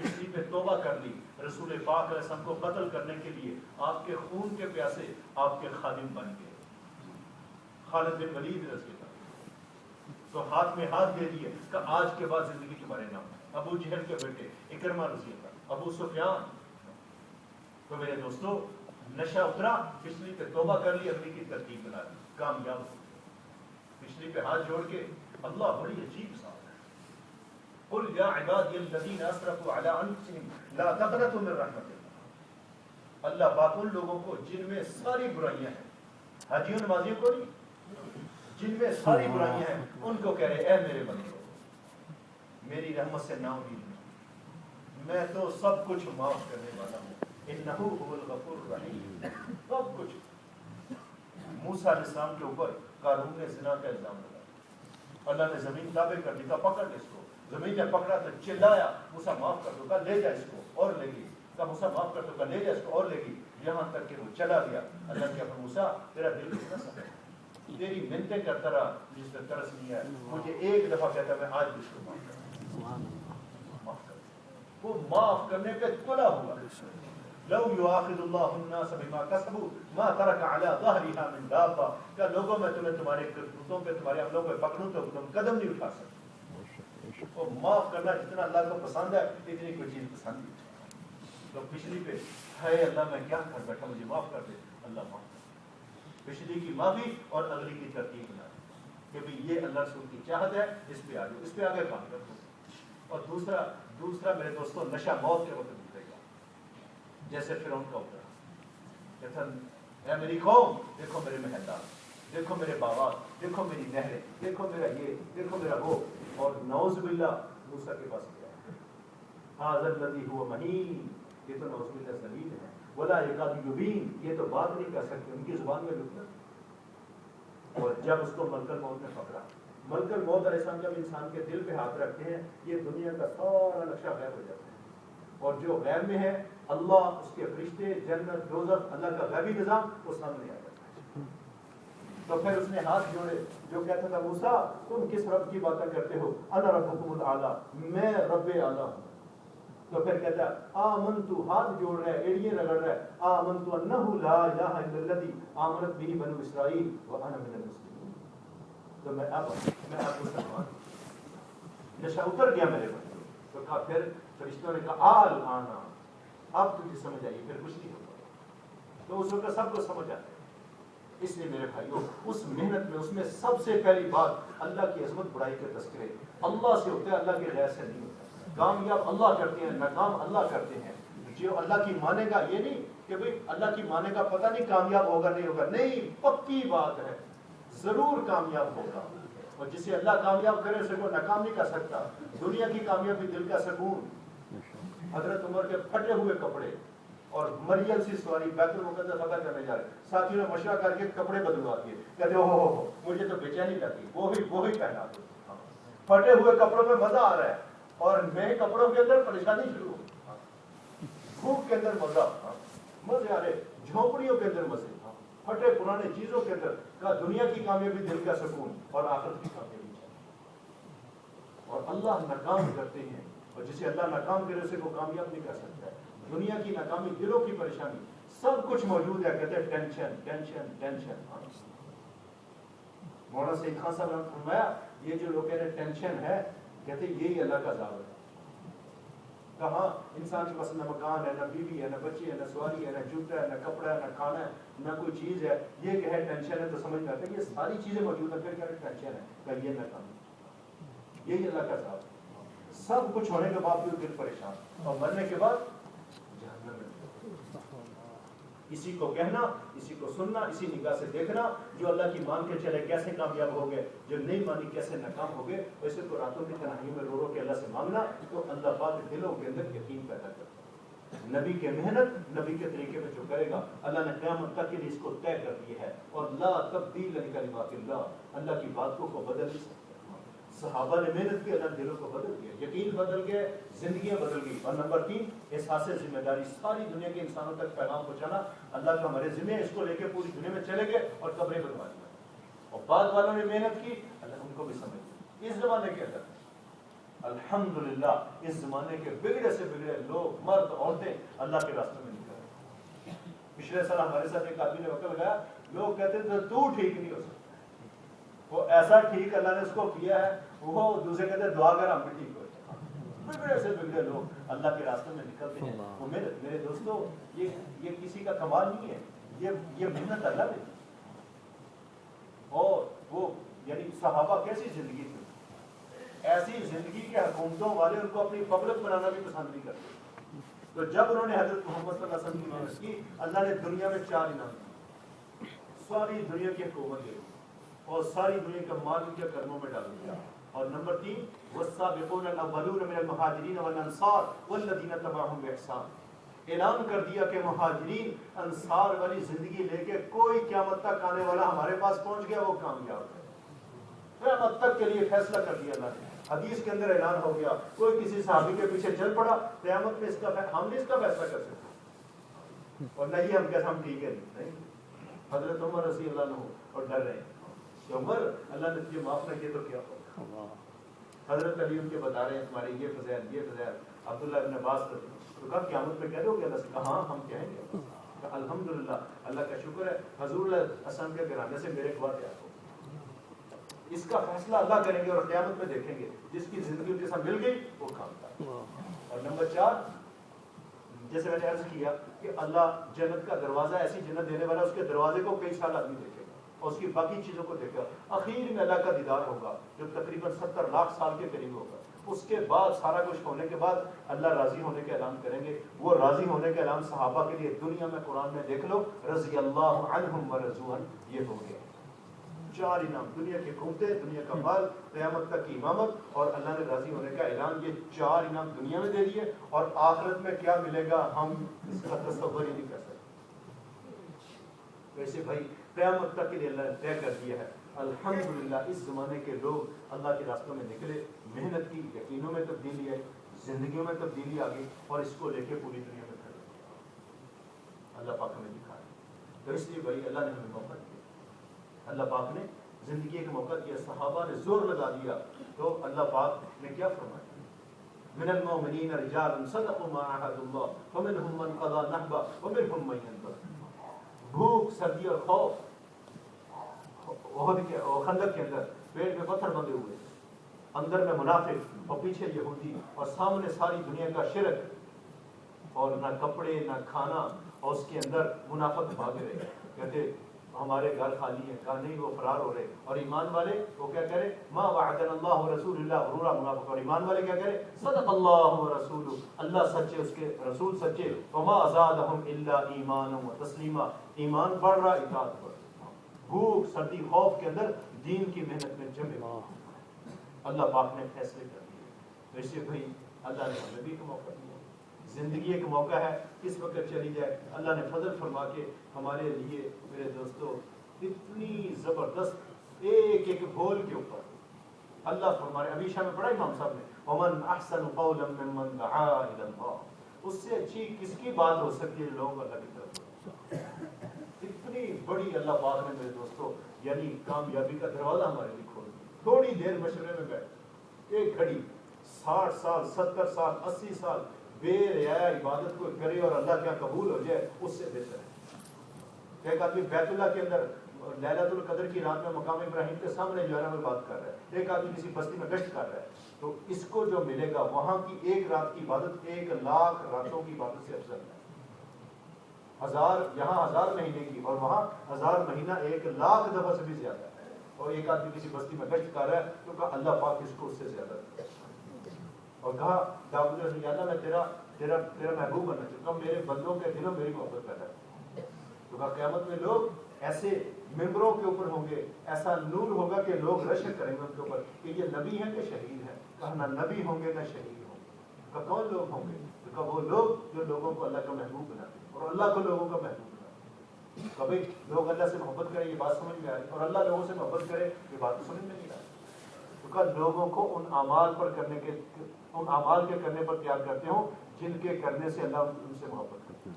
اسی پہ توبہ کر لی. رسول پاک علیہ السلام کو قتل کرنے کے لیے آپ کے خون کے پیاسے آپ کے خادم بن گئے، خالد بن ولید رضی اللہ. تو ہاتھ میں ہاتھ دے دیے کہ آج کے بعد زندگی تمہارے نام. ابو جہل کے بیٹے اکرمہ رضی اللہ، ابو سفیان. تو میرے دوستو نشہ اترا، پچھلی پہ توبہ کر لی، اگلی کی ترتیب بنا دی، کامیاب ہو. پچھلی پہ ہاتھ جوڑ کے اللہ بڑی عجیب ذات ہے. قل یا عبادی الذین اسرفوا علی انفسہم لا تقنطوا من رحمت اللہ. اللہ پاک ان لوگوں کو جن میں ساری برائیاں ہیں، حاجیوں نمازیوں کو نہیں، جن میں ساری برائیاں ہیں ان کو کہہ رہے اے میرے بندو میری رحمت سے نا امید نہیں، میں تو سب کچھ معاف کرنے والا ہوں. انہ هو الغفور الرحیم. سب کچھ. موسیٰ علیہ السلام کے اوپر قارون نے زنا کا الزام لگایا، اللہ نے زمین تابع کر دی، کہا پکڑ اس کو. زمین نے پکڑا تو چلایا موسیٰ معاف کر دو، کہا لے جا اس کو، اور لے گئی. کہا موسیٰ معاف کر دو، کہا لے جا اس کو، اور لے گئی، یہاں تک کہ وہ چلا گیا. اللہ کہا موسیٰ تیرا دل کتنا سخت ہے، تیری منتیں کرتا رہا جس پر ترس نہیں ہے، مجھے ایک دفعہ کہتا میں آج بھی اس کو معاف کر. وہ معاف کرنے پہ تلا ہوا. لو یؤاخذ اللہ الناس بما کسبوا ما ترک علی ظہرها من دابہ. کہ لوگوں میں تمہیں تمہارے کرتوتوں پہ، تمہارے عملوں پہ پکڑوں تو تم قدم نہیں اٹھا سکتے. وہ معاف کرنا جتنا اللہ کو پسند ہے اتنی کوئی چیز پسند نہیں. تو پچھلی پہ ہے اللہ میں کیا کر بیٹھا، مجھے معاف کر دے. اللہ معاف کر. پچھلی کی معافی اور اگلی کی ترتیب بنا کہ بھی یہ اللہ رسول کی چاہت ہے، اس پہ آگے، اس پہ آگے کام کر دو. اور دوسرا میرے دوستوں، نشہ موت کے وقت اترے گا جیسے فرعون کا اترا. کہتا اے میری قوم دیکھو میرے محلات، دیکھو میرے باغات، دیکھو میری نہریں، دیکھو میرا یہ، دیکھو میرا وہ. اور نعوذ باللہ موسیٰ کے پاس گیا، ھذا الذی ھو مہین، یہ تو نعوذ باللہ ذلیل ہے. ولا یکاد یبین، یہ تو بات نہیں کر سکتے، ان کی زبان میں رکنا. اور جب اس کو ملک الموت نے پکڑا، ملک الموت علیہ السلام جب انسان کے دل پہ ہاتھ رکھتے ہیں یہ دنیا کا سارا نقشہ غائب ہو جاتا ہے، اور جو غیب میں ہے اللہ، اس کے فرشتے، جنت، دوزخ، اللہ کا غیبی نظام وہ سامنے آ جاتا ہے. تو پھر اس نے ہاتھ جوڑے، جو کہتا تھا موسیٰ تم کس رب کی باتیں کرتے ہو، انا ربکم الاعلیٰ، میں رب اعلیٰ ہوں. تو پھر کہتا ہے آمنتو، ہاتھ جوڑ رہا ہے، ایڑیاں رگڑ رہا ہے، آمنتو انہ لا الہ الا الذی آمنت به بنو اسرائیل وانا من المسلمین. تو میں اب مسلمان، نشہ اتر گیا میرے بندے. تو کہا پھر فرشتوں نے کہا آل آنا، اب تجھے سمجھ آئی، پھر کچھ نہیں ہوگا. تو اس وقت سب کو سمجھ آتا ہے. اس لیے میرے بھائیوں اس محنت میں، اس میں سب سے پہلی بات اللہ کی عظمت بڑائی کے تذکرے اللہ سے ہوتے ہیں، اللہ کے غیر سے نہیں ہوتا. کامیاب اللہ کرتے ہیں، ناکام اللہ کرتے ہیں. جو اللہ کی مانے گا، یہ نہیں کہ بھئی اللہ کی مانے گا پتہ نہیں کامیاب ہوگا نہیں ہوگا، نہیں، پکی بات ہے ضرور کامیاب ہوگا. اور جسے اللہ کامیاب کرے اسے کوئی ناکام نہیں کر سکتا. دنیا کی کامیابی دل کا سکون. حضرت عمر کے پھٹے ہوئے کپڑے اور مریل سی سواری بیت المقدس فتح کرنے جا رہے، ساتھیوں نے مشورہ کر کے کپڑے بدلوا دیے، کہتے ہو مجھے تو بے چینی لگی، وہی پہنا دو. پھٹے ہوئے کپڑوں میں مزہ آ رہا ہے اور نئے کپڑوں کے اندر پریشانی شروع، بھوک کے اندر مزے آ رہے، جھونپڑیوں کے اندر مزے، پھٹے پرانے چیزوں کے اندر. کہا دنیا کی کامیابی دل کا سکون اور آخرت کی کامیابی چاہیے. اور اللہ ناکام کرتے ہیں، اور جسے اللہ ناکام کرے اسے وہ کامیاب نہیں کر سکتا ہے. دنیا کی ناکامی، دلوں کی پریشانی، سب کچھ موجود ہے. کہتے ہیں ٹینشن ٹینشن ٹینشن. مولانا سعید خان صاحب نے فرمایا یہ جو لوگ کہتے ہیں ٹینشن ہے، کہتے ہیں یہی اللہ کا عذاب ہے. کہاں انسان کے پاس نہ مکان ہے، نہ بیوی ہے، نہ بچی ہے، نہ سواری ہے، نہ جوتا ہے، نہ کپڑا ہے، نہ کھانا ہے، نہ کوئی چیز ہے. یہ کہ ہے ٹینشن ہے تو سمجھ میں آتا ہے یہ ساری چیزیں موجود ہیں، پھر کہتے ہیں ٹینشن ہے. کہ یہ ناکامی، یہی اللہ کا عذاب ہے. سب کچھ ہونے کے باوجود دل پریشان، اور مرنے کے بعد جہنم میں. اسی کو کہنا، اسی کو سننا، اسی نگاہ سے دیکھنا. جو اللہ کی مان کے چلے کیسے کامیاب ہو گئے، جو نہیں مانی کیسے ناکام ہو گئے. ویسے تو راتوں کی تنہائیوں میں رو رو کے اللہ سے مانگنا تو اللہ پاک دلوں کے اندر یقین پیدا کرتا ہے. نبی کے محنت، نبی کے طریقے میں جو کرے گا اللہ نے قیامت تک کے لیے اس کو طے کر دی ہے. اور لا تبدیل لکلمات اللہ، اللہ کی باتوں کو بدل نہیں سکتا. صحابہ نے محنت کی، اللہ دلوں کو بدل دیا، یقین بدل گئے، زندگیاں بدل گئی. اور نمبر 3 احساس ذمہ داری، ساری دنیا کے انسانوں تک پیغام پہنچانا اللہ کا ہمارے ذمہ ہے. اس کو لے کے پوری دنیا میں چلے گئے اور قبریں بنوا دی. اور بعد والوں نے محنت کی، اللہ ان کو بھی سمجھ دی. اس زمانے کے اندر الحمدللہ اس زمانے کے بگڑے سے بگڑے لوگ، مرد عورتیں اللہ کے راستے میں نکل رہے. پچھلے سال ہمارے ساتھ ایک آدمی نے وقت لگایا، لوگ کہتے تھے تو ٹھیک نہیں ہو سکتا، وہ ایسا ٹھیک اللہ نے اس کو کیا ہے. وہ دوسرے کہتے ہیں دعا کر ہم بھی ٹھیک ہو جائیں. بگڑے سے بگڑے لوگ اللہ کے راستے میں نکلتے ہیں. وہ میرے دوستوں یہ کسی کا کمال نہیں ہے، یہ محنت اللہ نے. اور وہ یعنی صحابہ کیسی زندگی تھی، ایسی زندگی کے حکومتوں والے ان کو اپنی پبلک بنانا بھی پسند نہیں کرتے. تو جب انہوں نے حضرت محمد صلی اللہ علیہ وسلم کی محنت کی، اللہ نے دنیا میں 4 انعام دیے. ساری دنیا کی حکومت دے اور ساری دنیا کا مال ان کے قدموں میں ڈال دیا. اور نمبر 3 والسابقون الاولون من المہاجرین والانصار والذین تبعهم باحسان. اعلان کر دیا کہ مہاجرین انصار والی زندگی لے کے کوئی قیامت تک آنے والا ہمارے پاس پہنچ گیا وہ کامیاب ہے. قیامت تک کے لیے فیصلہ کر دیا اللہ نے. حدیث کے اندر اعلان ہو گیا، کوئی کسی صحابی کے پیچھے چل پڑا، قیامت میں ہم نے اس کا فیصلہ کر سکتے. اور نہیں ہم کیسا ہم ٹھیک ہے نہیں. حضرت عمر رضی اللہ عنہ اور ڈر رہے ہیں کہ عمر اللہ نے تجھے معاف نہ کیا تو کیا ہوگا. حضرت علی ان کے بتا رہے ہیں تمہارے یہ فضائل یہ فضائل. عبداللہ ابن عباس تو کہا قیامت میں کہہ دو کہ اللہ سے کہا ہاں ہم کہیں گے. الحمدللہ اللہ کا شکر ہے حضور علیہ السلام کے گھرانے سے میرے کو تیار ہو. اس کا فیصلہ اللہ کریں گے اور قیامت میں دیکھیں گے جس کی زندگی کے ساتھ مل گئی وہ کامیاب. اور نمبر 4 جیسے میں نے عرض کیا کہ اللہ جنت کا دروازہ ایسی جنت دینے والا، اس کے دروازے کو کئی سال آدمی دیکھے گا اور اس کی باقی چیزوں کو دیکھے گا. آخر میں اللہ کا دیدار ہوگا جو تقریباً 70 لاکھ سال کے قریب ہوگا. اس کے بعد سارا کچھ ہونے کے بعد اللہ راضی ہونے کے اعلان کریں گے. وہ راضی ہونے کے اعلان صحابہ کے لیے دنیا میں قرآن میں دیکھ لو، رضی اللہ عنہم ورضوا عنہ، یہ ہو گیا. 4 انعام، دنیا کے کھوتے، دنیا کا مال، قیامت تک کی امامت اور اللہ نے راضی ہونے کا اعلان. یہ 4 انعام دنیا میں دے دیے اور آخرت میں کیا ملے گا ہم اس کا تصور ہی نہیں کر سکتے. ویسے بھائی قیامت تک کے لیے اللہ نے طے کر دیا ہے. الحمدللہ اس زمانے کے لوگ اللہ کے راستوں میں نکلے، محنت کی، یقینوں میں تبدیلی آئی، زندگیوں میں تبدیلی آ گئی اور اس کو لے کے پوری دنیا میں کھڑے. اللہ پاک ہمیں دکھا ہے. تو اس لیے بھائی اللہ نے ہمیں موقع دیا. اللہ پاک نے زندگی ایک موقع دیا، صحابہ نے زور لگا دیا تو اللہ پاک نے کیا فرمایا؟ من المؤمنین رجال صدقوا ما عاهدوا الله فمنهم من قضى نحبه ومنهم من ينتظر. بھوک، سردی اور خوف، خندق کے اندر پیٹ میں پتھر بندھے ہوئے، اندر میں منافق اور پیچھے یہودی اور سامنے ساری دنیا کا شرک اور نہ کپڑے نہ کھانا اور اس کے اندر منافق بھاگ رہے. کہتے ہمارے گھر خالی ہیں، کہا نہیں وہ فرار ہو رہے. اور ایمان والے وہ کیا کہہ رہے؟ ما وعدنا اللہ ورسول اللہ غرورا. منافق اور ایمان والے کیا کہہ رہے؟ صدق اللہ ورسولہ، اللہ سچے، اس کے رسول سچے. وما زادہم الا ایمانا وتسلیما، ایمان بڑھ رہا، اطاعت بڑھ رہا. بھوک، سردی، خوف کے اندر دین کی محنت میں جمے. اللہ پاک نے فیصلے کر دیے. ویسے بھائی اللہ نے ہمیں بھی ایک موقع دیا. زندگی ایک موقع ہے، کس وقت چلی جائے. اللہ نے فضل فرما کے ہمارے لیے میرے دوستو اتنی زبردست ایک ایک بول کے اوپر اللہ فرمائے. ابھی شاہ میں پڑھا امام صاحب نے ومن احسن قولا ممن دعا الی اللہ. اس سے اچھی کس کی بات ہو سکتی ہے لوگ اللہ کی طرف. اتنی بڑی اللہ پاک نے میرے دوستو یعنی کامیابی کا دروازہ ہمارے لیے کھول دیا. تھوڑی دیر مشورے میں بیٹھ، ایک گھڑی 60 سال 70 سال 80 سال بے رعایا عبادت کو کرے اور اللہ کیا قبول ہو جائے، اس سے بہتر ہے. ایک آدمی بیت اللہ کے اندر لیلۃ القدر کی رات میں مقام ابراہیم کے سامنے جو ہے نا وہ بات کر رہا ہے. ایک آدمی کسی بستی میں گشت کر رہا ہے، تو اس کو جو ملے گا وہاں کی ایک رات کی عبادت 1,00,000 راتوں کی عبادت سے افضل ہے. 1000 یہاں 1000 مہینے کی اور وہاں 1000 مہینہ 1,00,000 دفعہ سے بھی زیادہ ہے. اور ایک آدمی کسی بستی میں گشت کر رہا ہے تو کہا اللہ پاک اس کو اس سے زیادہ ہے. اور کہا داؤد علیہ اللہ میں تیرا محبوب بننا چاہتا ہوں، میرے بندوں کے دلوں میری محبت پیدا ہے. تو کہا قیامت میں لوگ ایسے ممبروں کے اوپر ہوں گے، ایسا نور ہوگا کہ لوگ رشک کریں گے ان کے اوپر کہ یہ نبی ہیں کہ شہید ہیں. کہا نہ نبی ہوں گے نہ شہید ہوں گے. کہا کون لوگ ہوں گے؟ تو کہا وہ لوگ جو لوگوں کو اللہ کا محبوب بناتے ہیں اور اللہ کو لوگوں کا محبوب بناتے ہیں. کبھی لوگ اللہ سے محبت کریں یہ بات سمجھ میں آئی، اور اللہ لوگوں سے محبت کرے یہ بات تو سمجھ میں نہیں آئی. تو کہا لوگوں کو ان اعمال کے کرنے پر تیار کرتے ہوں جن کے کرنے سے اللہ ان سے محبت کرتے ہیں.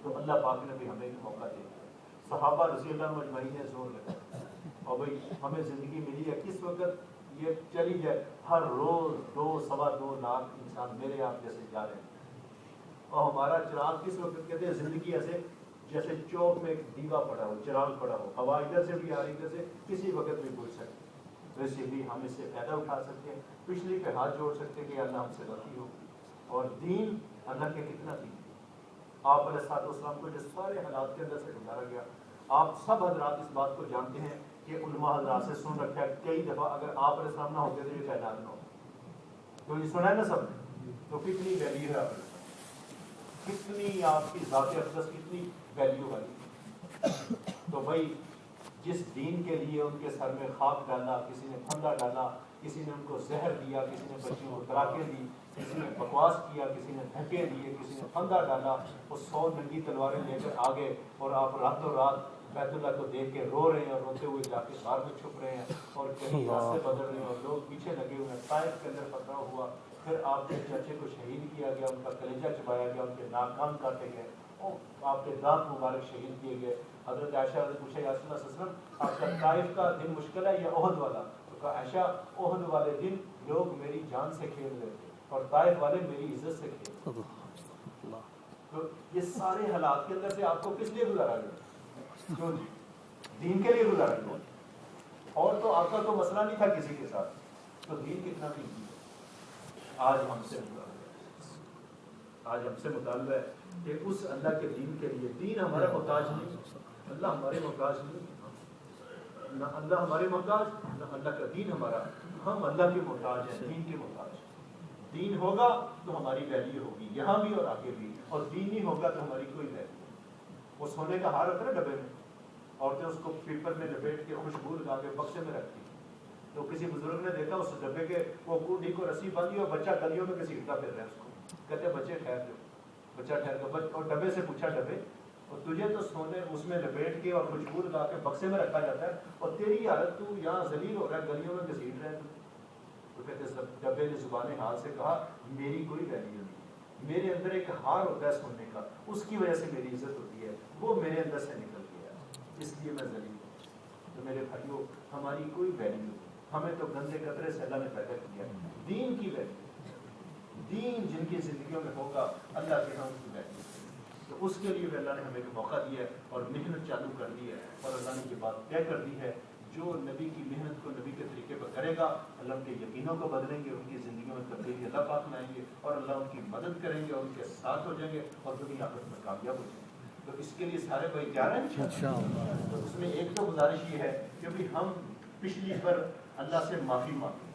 تو اللہ پاک نے بھی ہمیں ایک موقع دیا. صحابہ رضی اللہ عنہم اجمعین نے زور لگا اور بھائی ہمیں زندگی ملی ہے کس وقت یہ چلی جائے. ہر روز 2-2.25 لاکھ انسان میرے آپ جیسے جا رہے ہیں اور ہمارا چراغ کس وقت کہتے ہیں زندگی ایسے جیسے چوک میں ایک دیوا پڑا ہو، چراغ پڑا ہو، ہوا ادھر سے بھی آ رہی ادھر سے کسی وقت بھی بجھ سکتی. ویسے بھی ہم اس سے فائدہ اٹھا سکتے ہیں، پچھلی پہ ہاتھ جوڑ سکتے کہ اللہ ہم سے غلطی ہو. اور دین اللہ کے کتنا دین. آپ علیہ الصلوۃ والسلام کو جس سارے حالات کے اندر سے گزارا گیا. آپ سب حضرات اس بات کو جانتے ہیں کہ علماء حضرات سے سن رکھا ہے کئی دفعہ اگر آپ علیہ السلام نہ ہوتے تو یہ کائنات نہ ہو. تو یہ سنا ہے نا سب نے. تو کتنی ویلیو ہے آپ علیہ السلام، کتنی آپ کی ذات اقدس کتنی ویلیو والی. تو بھائی جس دین کے لیے ان کے سر میں خاک ڈالا، کسی نے پھندا ڈالا، کسی نے ان کو زہر دیا، کسی نے بچیوں کو تراکے دی، کسی نے بکواس کیا، کسی نے دھکے دیے، کسی نے پھندا ڈالا، وہ 100 ننگی تلواریں لے کر آگے اور آپ راتوں رات بیت اللہ کو دیکھ کے رو رہے ہیں اور روتے ہوئے جا کے غار میں چھپ رہے ہیں اور کہیں راستے بدل رہے ہیں اور لوگ پیچھے لگے ہوئے ہیں. طائف کے اندر پتھراؤ ہوا، پھر آپ کے چچے کو شہید کیا گیا، ان کا کلیجہ چبایا گیا، ان کے ناک کان کاٹے گئے، آپ کے دانت مبارک شہید کیے گئے. حضرت عائشہ نے پوچھا یا رسول اللہ صلی اللہ علیہ وسلم آپ کا طائف کا دن مشکل ہے یا احد والا؟ تو کہا عائشہ احد والے دن لوگ میری جان سے کھیل رہے تھے اور طائف والے میری عزت سے کھیل رہے تھے. تو یہ سارے حالات کے اندر سے آپ کو کس لیے گزارا گیا؟ کیوں دین کے لیے گزارا گیا. اور تو آپ کا تو مسئلہ نہیں تھا کسی کے ساتھ. تو دین کتنا بھی آج ہم سے مطالبہ ہے کہ اس اللہ کے دین کے لیے. دین ہمارا محتاج نہیں، اللہ ہمارے محتاج نہیں، نہ اللہ ہمارے محتاج نہ اللہ کا دین ہمارا. ہم اللہ کے محتاج ہیں، دین کے محتاج. دین ہوگا تو ہماری ویلیو ہوگی یہاں بھی اور آگے بھی، اور دین نہیں ہوگا تو ہماری کوئی ویلیو. وہ سونے کا ہار ہوتا ہے نا ڈبے میں، عورتیں اس کو پیپر میں لپیٹ کے خوشبو لگا کے بکسے میں رکھتی ہیں. تو کسی بزرگ نے دیکھا اس ڈبے کے وہ کوڈی کو رسی باندھی اور بچہ گلیوں میں گھسیٹتا پھر رہا ہے اس کو. کہتے ہیں بچے ٹھہر جاؤ, بچہ ٹھہر گیا. اور ڈبے سے پوچھا ڈبے, اور تجھے تو سونے اس میں لپیٹ کے اور خوشبو لگا کے بکسے میں رکھا جاتا ہے, اور تیری حالت تو یہاں ذلیل ہو رہا ہے, گلیوں میں گھسیٹ رہا ہے. تو کہتے ہیں ڈبے نے زبان حال سے کہا میری کوئی ویلیو نہیں, میرے اندر ایک ہار ہوتا ہے سننے کا, اس کی وجہ سے میری عزت ہوتی ہے, وہ میرے اندر سے نکل گیا, اس لیے میں ذلیل ہوں. تو میرے بھائیوں, ہماری کوئی ویلیو نہیں, ہمیں تو گندے قطرے سے اللہ نے پیدا کیا. دین کی ویلیو, دین جن کی زندگیوں میں ہوگا اللہ کے ہاں ان کی ویلیو. تو اس کے لیے بھی اللہ نے ہمیں ایک موقع دیا ہے اور محنت چالو کر دی ہے, اور اللہ نے یہ بات طے کر دی ہے جو نبی کی محنت کو نبی کے طریقے پر کرے گا, اللہ ان کے یقینوں کو بدلیں گے, ان کی زندگیوں میں تبدیلی اللہ پاک لائیں گے, اور اللہ ان کی مدد کریں گے اور ان کے ساتھ ہو جائیں گے, اور دنیا آخرت میں کامیاب ہو جائیں گے. تو اس کے لیے سارے بھائی تیار ہیں انشاءاللہ. تو اس میں ایک تو گزارش یہ ہے کہ بھی ہم پچھلی پر اللہ سے معافی مانگیں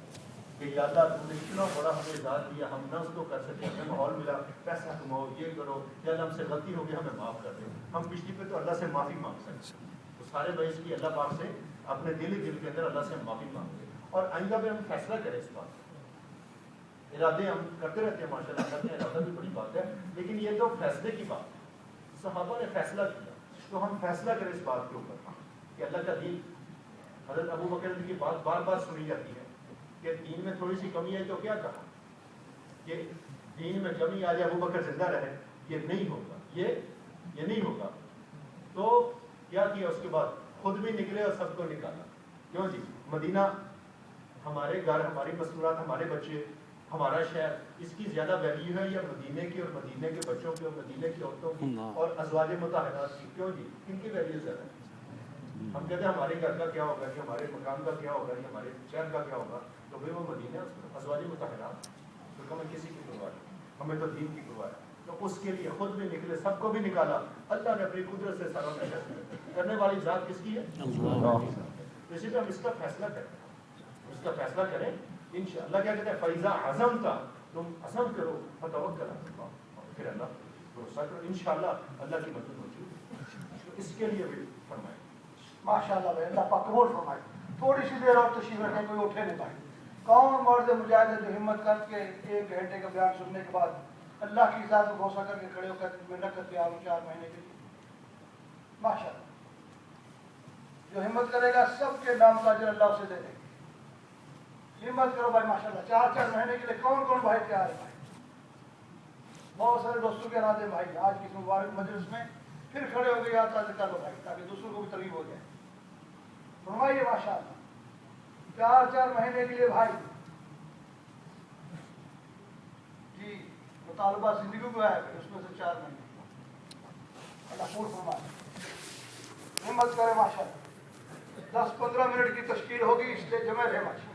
کہ یا اللہ تم نے اتنا بڑا ہمیں ذات دیا, ہم نہ اس کو کر سکے, ہمیں ماحول ملا, پیسہ کماؤ, یہ کرو, یا اللہ ہم سے غلطی ہو گئی, ہمیں معاف کر دیں. ہم پچھلی پہ تو اللہ سے معافی مانگ سکتے ہیں. تو سارے بھائی اس کی اللہ پاک سے اپنے دل کے اندر اللہ سے معافی مانگیں, اور آئندہ پہ ہم فیصلہ کریں اس بات. ارادے ہم کرتے رہتے ہیں ماشاء اللہ, کرتے ہیں, ارادہ بھی بڑی بات ہے, لیکن یہ تو فیصلے کی بات ہے. صحابہ نے فیصلہ کیا, تو ہم فیصلہ کریں اس بات کے اوپر کہ اللہ کا دین. حضرت ابو بکر کی بات بار بار سنی جاتی ہے کہ دین میں تھوڑی سی کمی آئی تو کیا کہا کہ دین میں کمی آ جائے, ابو بکر زندہ رہے, یہ نہیں ہوگا, یہ نہیں ہوگا. تو کیا کیا اس کے بعد, خود بھی نکلے اور سب کو نکالا. کیوں جی, مدینہ ہمارے گھر, ہماری مستورات, ہمارے بچے, ہمارا شہر, اس کی زیادہ ویلیو ہے یا مدینے کی, اور مدینے کے بچوں کی, اور مدینے کی عورتوں کی, اور ازواج مطہرات کی؟ کیوں جی, ان کی ویلیو زیادہ ہے. ہم کہتے ہیں ہمارے گھر کا کیا ہوگا, کہ ہمارے مکان کا کیا ہوگا, یا ہمارے شہر کا کیا ہوگا, تو بھائی وہ مدینہ, ازواج مطہرات, تو ہمیں کسی کی پرواہ نہیں, ہمیں تو دین کی پرواہ ہے. تو اس کے لیے خود بھی نکلے, سب کو بھی نکالا. اللہ نے اپنی قدرت سے سارا نشست کرنے والی ذات کس کی ہے؟ اللہ. اسی پہ ہم اس کا فیصلہ کریں, اس کا فیصلہ کریں انشاءاللہ. کیا کہتے ہیں, فَإِذَا عَزَمْتَ, تم عزم کرو, فَتَوَكَّلْ عَلَى اللَّهِ, پھر اللہ بھروسہ کرو, انشاءاللہ اللہ کی مدد ہوگی. اس کے لیے بھی فرمائیں. ماشاءاللہ بھائی, اللہ پاک قبول فرمائے. تھوڑی سی دیر اور تشریف رکھیں, کوئی اٹھے نہیں بھائی. کون مرد مجاہد ہے جو ہمت کر کے 1 گھنٹے کا بیان سننے کے بعد اللہ کی ذات کو بھروسہ کر کے کھڑے ہو کر محنت کرتے آ 4 مہینے کے لیے؟ ماشاءاللہ, جو ہمت کرے گا سب کے نام کا اجر اللہ اسے دے دے گا. ہمت کرو بھائی ماشاءاللہ. 4 مہینے کے لیے کون بھائی تیار ہے بھائی؟ بہت سارے دوستوں کے ارادے بھائی آج کی مبارک مجلس میں پھر کھڑے ہو گئے, یاد تازہ کر لو بھائی, تاکہ دوسروں کو بھی ترغیب ہو جائے. فرمائیے ماشاءاللہ. 4 مہینے کے لیے بھائی جی مطالبہ زندگی کو آیا کہ اس میں سے 4 مہینے اللہ پور فرمائے. ہمت کرے ماشاءاللہ. 10-15 منٹ کی تشکیل ہوگی, اس لیے جمع رہے ماشاءاللہ.